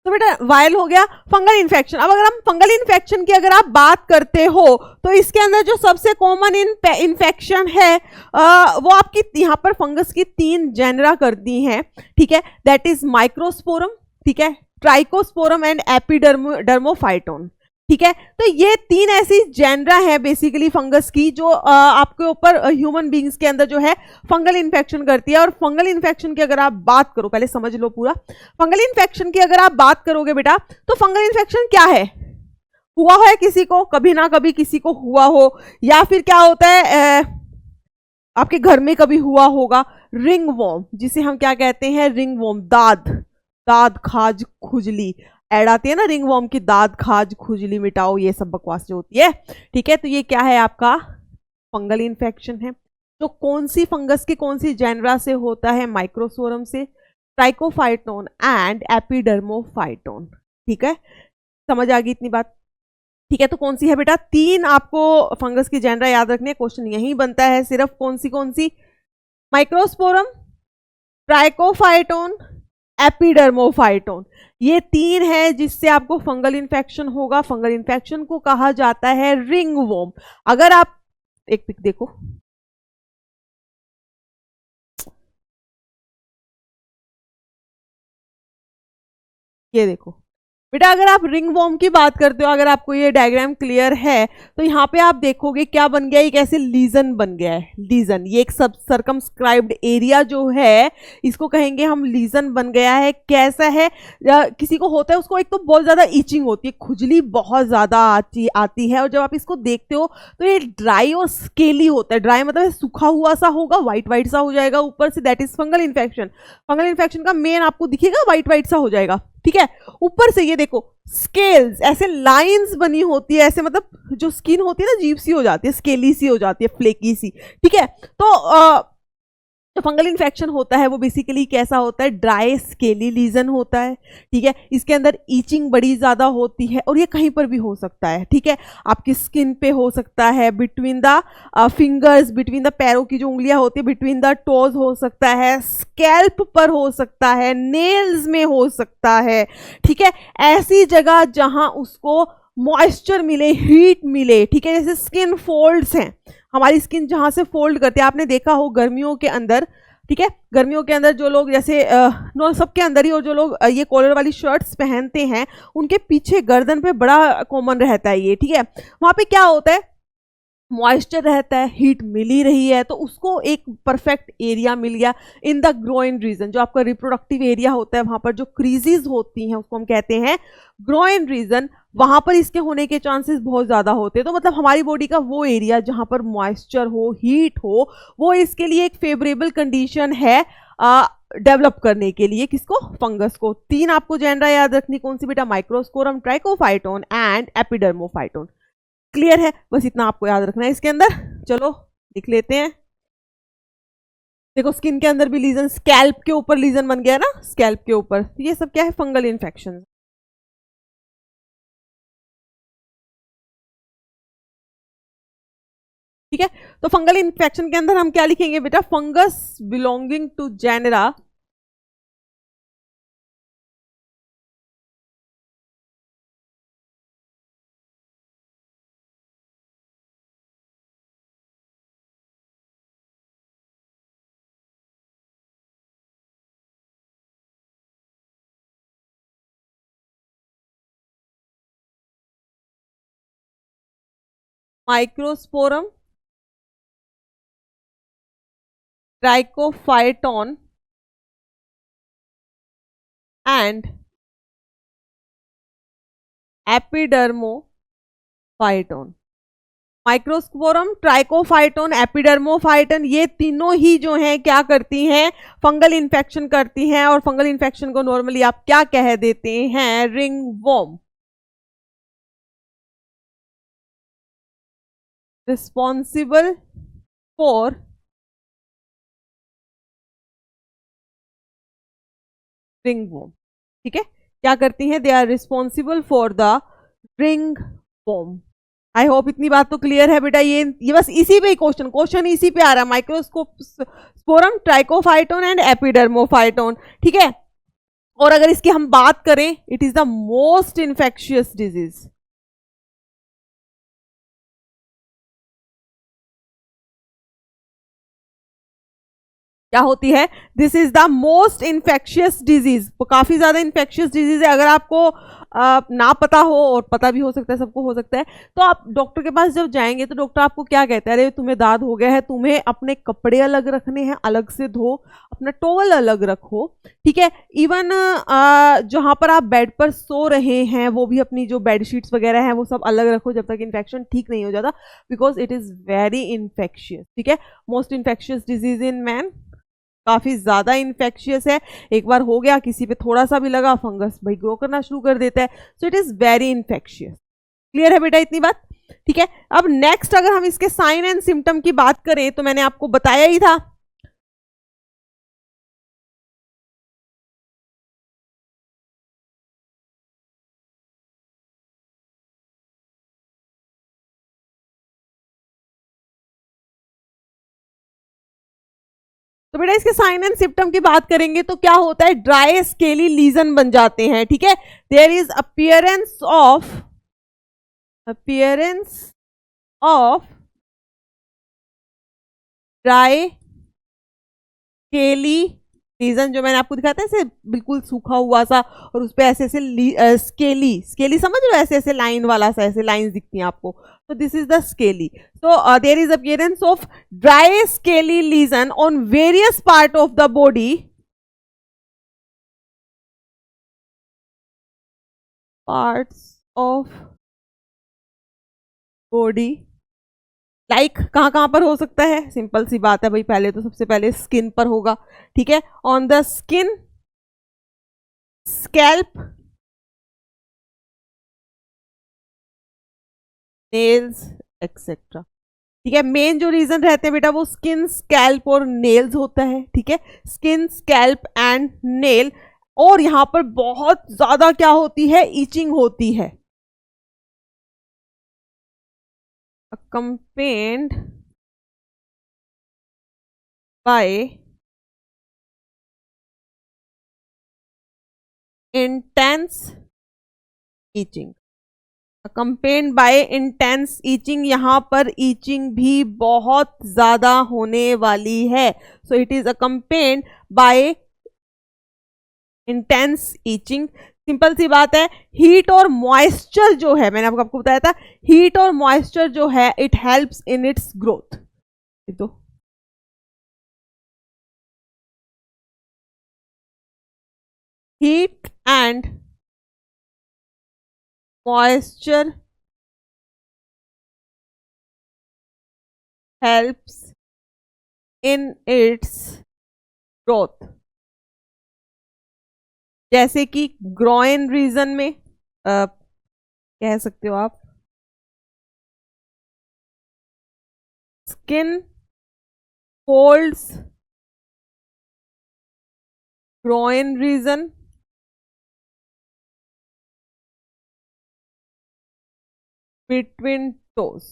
तो बेटा वायरल हो गया, फंगल इन्फेक्शन। अब अगर हम फंगल इन्फेक्शन की अगर आप बात करते हो तो इसके अंदर जो सबसे कॉमन इन्फेक्शन है वो आपकी यहाँ पर फंगस की 3 जेनरा कर दी हैं, ठीक है। दैट इज माइक्रोस्पोरम, ठीक है, ट्राइकोस्पोरम एंड एपिडर्मोफाइटोन, ठीक है। तो ये 3 ऐसी जेनरा है बेसिकली फंगस की जो आपके ऊपर ह्यूमन बींग्स के अंदर जो है फंगल इन्फेक्शन करती है। और फंगल इन्फेक्शन की अगर आप बात करो, पहले समझ लो पूरा, फंगल इन्फेक्शन की अगर आप बात करोगे बेटा तो फंगल इन्फेक्शन क्या है, हुआ है किसी को, कभी ना कभी किसी को हुआ हो, या फिर क्या होता है आपके घर में कभी हुआ होगा रिंग वॉर्म, जिसे हम क्या कहते हैं, रिंग वॉर्म, दाद, दाद खाज खुजली ऐड आती है ना, रिंग वॉर्म की, दाद खाज खुजली मिटाओ, ये सब बकवास जो होती है, ठीक है। तो ये क्या है आपका फंगल इन्फेक्शन है, जो कौन सी फंगस की कौन सी जेनरा से होता है, माइक्रोसोरम से, ट्राइकोफाइटोन एंड एपिडर्मोफाइटोन, ठीक है। समझ आ गई इतनी बात, ठीक है। तो कौन सी है बेटा, 3 आपको फंगस की जेनरा याद रखनी है, क्वेश्चन यही बनता है सिर्फ, कौन सी, माइक्रोस्पोरम, ट्राइकोफाइटोन, एपिडर्मोफाइटोन, ये 3 है जिससे आपको फंगल इन्फेक्शन होगा। फंगल इन्फेक्शन को कहा जाता है रिंग वॉर्म। अगर आप एक पिक देखो, ये देखो बेटा, अगर आप रिंग वॉर्म की बात करते हो, अगर आपको ये डायग्राम क्लियर है तो यहाँ पे आप देखोगे क्या बन गया, एक ऐसे लीजन बन गया है, लीजन, ये एक सब सर्कमस्क्राइब्ड एरिया जो है इसको कहेंगे हम लीजन बन गया है। कैसा है, किसी को होता है उसको एक तो बहुत ज्यादा ईचिंग होती है, खुजली बहुत ज्यादा आती है, और जब आप इसको देखते हो तो ये ड्राई और स्केली होता है, ड्राई मतलब सूखा हुआ सा होगा, व्हाइट व्हाइट सा हो जाएगा ऊपर से, that is fungal infection. Fungal infection का मेन आपको दिखेगा व्हाइट व्हाइट सा हो जाएगा, ठीक है। ऊपर से ये देखो स्केल्स, ऐसे लाइंस बनी होती है, ऐसे मतलब जो स्किन होती है ना अजीब सी हो जाती है, स्केली सी हो जाती है, फ्लेकी सी, ठीक है। तो जो फंगल इन्फेक्शन होता है वो बेसिकली कैसा होता है, ड्राई स्केली लीजन होता है, ठीक है। इसके अंदर ईचिंग बड़ी ज्यादा होती है, और ये कहीं पर भी हो सकता है, ठीक है। आपकी स्किन पे हो सकता है, between the fingers, between the पैरों की जो उंगलियां होती है, बिटवीन द टोज हो सकता है, स्कैल्प पर हो सकता है, नेल्स में हो सकता है, ठीक है। ऐसी जगह जहां उसको मॉइस्चर मिले, हीट मिले, ठीक है। जैसे स्किन फोल्ड्स हैं, हमारी स्किन जहां से फोल्ड करते हैं, आपने देखा हो गर्मियों के अंदर, ठीक है, गर्मियों के अंदर जो लोग जैसे सबके अंदर ही, और जो लोग ये कॉलर वाली शर्ट्स पहनते हैं उनके पीछे गर्दन पे बड़ा कॉमन रहता है ये, ठीक है। वहां पे क्या होता है, मॉइस्चर रहता है, हीट मिल ही रही है, तो उसको एक परफेक्ट एरिया मिल गया इन द ग्रोइन रीजन, जो आपका रिप्रोडक्टिव एरिया होता है, वहां पर जो क्रीजेस होती हैं उसको हम कहते हैं ग्रोइन रीजन, वहां पर इसके होने के चांसेस बहुत ज्यादा होते हैं। तो मतलब हमारी बॉडी का वो एरिया जहां पर मॉइस्चर हो, हीट हो, वो इसके लिए एक फेवरेबल कंडीशन है डेवलप करने के लिए, किसको, फंगस को। 3 आपको जेनरा याद रखनी, कौन सी बेटा, microsporum, Trichophyton and Epidermophyton. Clear है, बस इतना आपको याद रखना है इसके अंदर। चलो लिख लेते हैं, देखो स्किन के अंदर भी लीजन, स्कैल्प के ऊपर लीजन बन गया ना, स्कैल्प के ऊपर, तो ये सब क्या है, फंगल इन्फेक्शन। ठीक है, तो फंगल इन्फेक्शन के अंदर हम क्या लिखेंगे बेटा, fungus belonging to genera Microsporum Trichophyton and Epidermophyton. Microsporum, Trichophyton, Epidermophyton, ये तीनों ही जो हैं क्या करती हैं, फंगल इन्फेक्शन करती हैं। और फंगल इन्फेक्शन को नॉर्मली आप क्या कह देते हैं, ringworm. Responsible for ringworm. ठीक है, क्या करती हैं, they are responsible for the ringworm. I hope इतनी बात तो क्लियर है बेटा। ये बस इसी पे ही क्वेश्चन इसी पे आ रहा है, माइक्रोस्कोप स्पोरम, ट्राइकोफाइटोन एंड एपिडर्मोफाइटोन। ठीक है, और अगर इसकी हम बात करें, it is the most infectious disease. क्या होती है, this is the most infectious disease. काफी ज्यादा इन्फेक्शियस डिजीज है। अगर आपको ना पता हो, और पता भी हो सकता है, सबको हो सकता है, तो आप डॉक्टर के पास जब जाएंगे तो डॉक्टर आपको क्या कहता है, अरे तुम्हें दाद हो गया है, तुम्हें अपने कपड़े अलग रखने हैं, अलग से धो, अपना टॉवल अलग रखो। ठीक है, इवन जहां पर आप बेड पर सो रहे हैं, वो भी अपनी जो बेडशीट्स वगैरह हैं वो सब अलग रखो जब तक इन्फेक्शन ठीक नहीं हो जाता, because it is very infectious. ठीक है, most infectious disease in man, काफी ज्यादा इन्फेक्शियस है। एक बार हो गया, किसी पे थोड़ा सा भी लगा, फंगस भाई ग्रो करना शुरू कर देता है। So it is very infectious. Clear है बेटा इतनी बात? ठीक है, अब नेक्स्ट अगर हम इसके साइन एंड सिम्टम की बात करें, तो मैंने आपको बताया ही था, तो बेटा इसके साइन एंड सिम्टम की बात करेंगे तो क्या होता है, ड्राई स्केली लीजन बन जाते हैं। ठीक है, there is appearance of dry scaly lesion, जो मैंने आपको दिखाया था ऐसे बिल्कुल सूखा हुआ सा, और उस पे ऐसे ऐसे स्केली स्केली समझ रहे हो, ऐसे ऐसे लाइन वाला सा, ऐसे लाइंस दिखती हैं आपको, तो this is the scaly. so there is appearance of dry scaly lesion on various part of the body, parts of body, like कहाँ कहाँ पर हो सकता है, सिंपल सी बात है भाई, पहले तो सबसे पहले स्किन पर होगा। ठीक है, on the skin, scalp, nails etcetera. ठीक है, मेन जो रीजन रहते हैं बेटा वो स्किन, स्कैल्प और नेल्स होता है। ठीक है, स्किन, स्कैल्प एंड नेल। और यहां पर बहुत ज्यादा क्या होती है, ईचिंग होती है, accompanied by intense itching. Accompanied by intense itching, यहां पर ईचिंग भी बहुत ज्यादा होने वाली है। So it is accompanied by intense itching. Simple सी बात है, हीट और मॉइस्चर जो है, मैंने आपको बताया था, हीट और मॉइस्चर जो है, it helps in its growth. तो heat and moisture helps in its growth. जैसे कि ग्रोइन रीजन में कह सकते हो आप, skin folds groin region, between toes.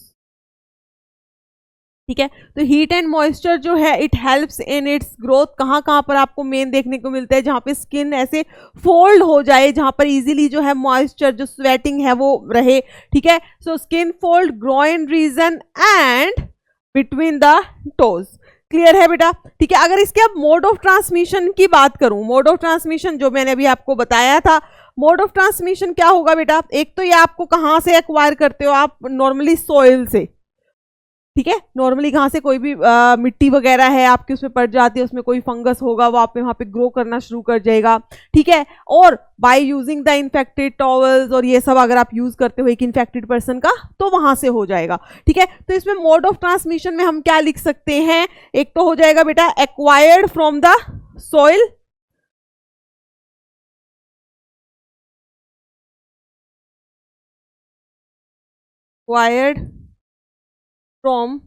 ठीक है, तो हीट एंड मॉइस्चर जो है it helps in its growth. कहाँ कहाँ पर आपको मेन देखने को मिलता है, जहाँ पे स्किन ऐसे फोल्ड हो जाए, जहाँ पर इजीली जो है मॉइस्चर जो स्वेटिंग है वो रहे. ठीक है, so skin fold, groin region and between the toes. Clear है बेटा? ठीक है, अगर इसके अब मोड ऑफ ट्रांसमिशन की बात करूं, मोड ऑफ ट्रांसमिशन जो मैंने अभी आपको बताया था, मोड ऑफ ट्रांसमिशन क्या होगा बेटा? एक तो ये आपको कहाँ से एक्वायर करते हो आप? नॉर्मली सॉइल से. ठीक है, नॉर्मली कहाँ से कोई भी मिट्टी वगैरह है आपके उसमें पड़ जाती है, उसमें कोई फंगस होगा वो आप वहाँ पे ग्रो करना शुरू कर जाएगा. ठीक है, और by using the infected towels और ये सब अगर आप यूज करते हो एक इन्फेक्टेड पर्सन का, तो वहां से हो जाएगा. ठीक है, तो इसमें मोड ऑफ ट्रांसमिशन में हम क्या लिख सकते हैं? एक तो हो जाएगा बेटा acquired from the soil, acquired from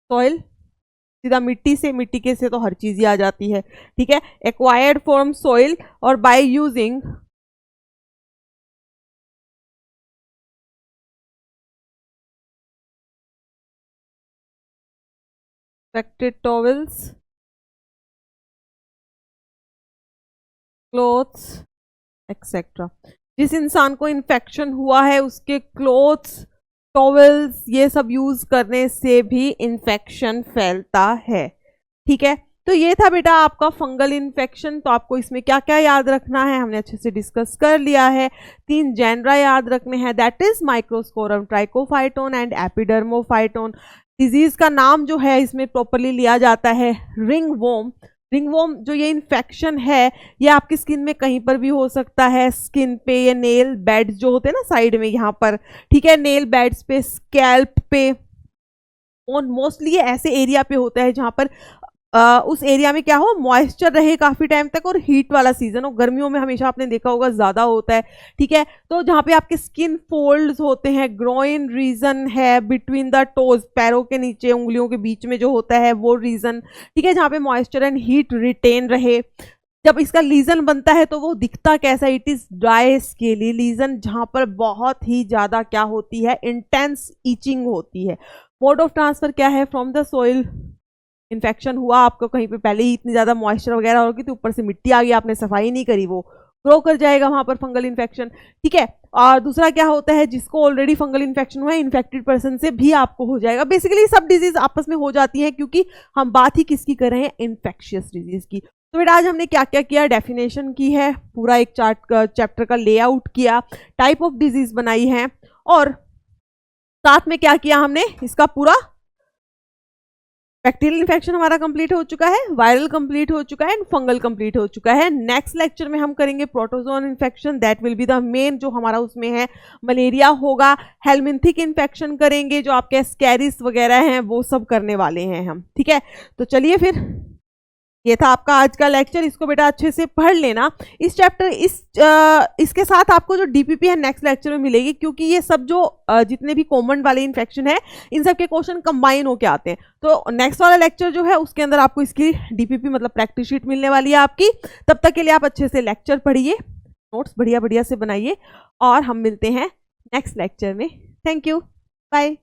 soil, सीधा मिट्टी से, मिट्टी के से तो हर चीज ही आ जाती है. ठीक है, एक्वायर्ड फ्रॉम सॉइल और by using infected towels, clothes etcetera. जिस इंसान को इन्फेक्शन हुआ है उसके क्लोथ्स, टॉवल्स ये सब यूज करने से भी इन्फेक्शन फैलता है. ठीक है, तो ये था बेटा आपका फंगल इन्फेक्शन. तो आपको इसमें क्या क्या याद रखना है हमने अच्छे से डिस्कस कर लिया है. 3 जेनरा याद रखने हैं, that is Microsporum, Trichophyton and Epidermophyton. Disease का नाम जो है इसमें प्रॉपरली लिया जाता है रिंगवॉर्म. रिंगवॉर्म जो ये इन्फेक्शन है ये आपकी स्किन में कहीं पर भी हो सकता है, स्किन पे या नेल बेड्स जो होते हैं ना साइड में यहाँ पर. ठीक है, नेल बेड्स पे, स्कैल्प पे, और मोस्टली ये ऐसे एरिया पे होता है जहाँ पर उस एरिया में क्या हो, मॉइस्चर रहे काफी टाइम तक और हीट वाला सीजन हो. गर्मियों में हमेशा आपने देखा होगा ज्यादा होता है. ठीक है, तो जहाँ पे आपके स्किन फोल्ड्स होते हैं, ग्रोइन रीजन है बिटवीन द टोज, पैरों के नीचे उंगलियों के बीच में जो होता है वो रीजन. ठीक है, जहाँ पे मॉइस्चर एंड हीट रिटेन रहे. जब इसका लीजन बनता है तो वो दिखता कैसा? It is dry scaly lesion, जहाँ पर बहुत ही ज्यादा क्या होती है, इंटेंस ईचिंग होती है. मोड ऑफ ट्रांसफर क्या है? From the soil. इन्फेक्शन हुआ आपको कहीं पे, पहले ही इतनी ज्यादा मॉइस्चर वगैरह होगी तो ऊपर से मिट्टी आ गई, आपने सफाई नहीं करी, वो ग्रो कर जाएगा वहां पर फंगल इन्फेक्शन. ठीक है, और दूसरा क्या होता है, जिसको ऑलरेडी फंगल इन्फेक्शन हुआ है इन्फेक्टेड पर्सन से भी आपको हो जाएगा. बेसिकली सब डिजीज आपस में हो जाती है क्योंकि हम बात ही किसकी कर रहे हैं? इन्फेक्शियस डिजीज की. तो बेटा आज हमने क्या क्या किया? डेफिनेशन की है, पूरा एक चैप्टर का लेआउट किया, टाइप ऑफ डिजीज बनाई है, और साथ में क्या किया हमने, इसका पूरा बैक्टीरियल इन्फेक्शन हमारा कंप्लीट हो चुका है, वायरल कंप्लीट हो चुका है एंड फंगल कंप्लीट हो चुका है. नेक्स्ट लेक्चर में हम करेंगे protozoan infection, that will be the main जो हमारा उसमें है. मलेरिया होगा, हेलमिंथिक इन्फेक्शन करेंगे, जो आपके स्कैरिस वगैरह हैं वो सब करने वाले हैं हम. ठीक है, तो चलिए फिर ये था आपका आज का लेक्चर. इसको बेटा अच्छे से पढ़ लेना. इस चैप्टर इसके साथ आपको जो डीपीपी है नेक्स्ट लेक्चर में मिलेगी, क्योंकि ये सब जो जितने भी कॉमन वाले इन्फेक्शन है इन सब के क्वेश्चन कंबाइन होके आते हैं. तो नेक्स्ट वाला लेक्चर जो है उसके अंदर आपको इसकी डीपीपी मतलब प्रैक्टिस शीट मिलने वाली है आपकी. तब तक के लिए आप अच्छे से लेक्चर पढ़िए, नोट्स बढ़िया बढ़िया से बनाइए, और हम मिलते हैं नेक्स्ट लेक्चर में. Thank you, bye.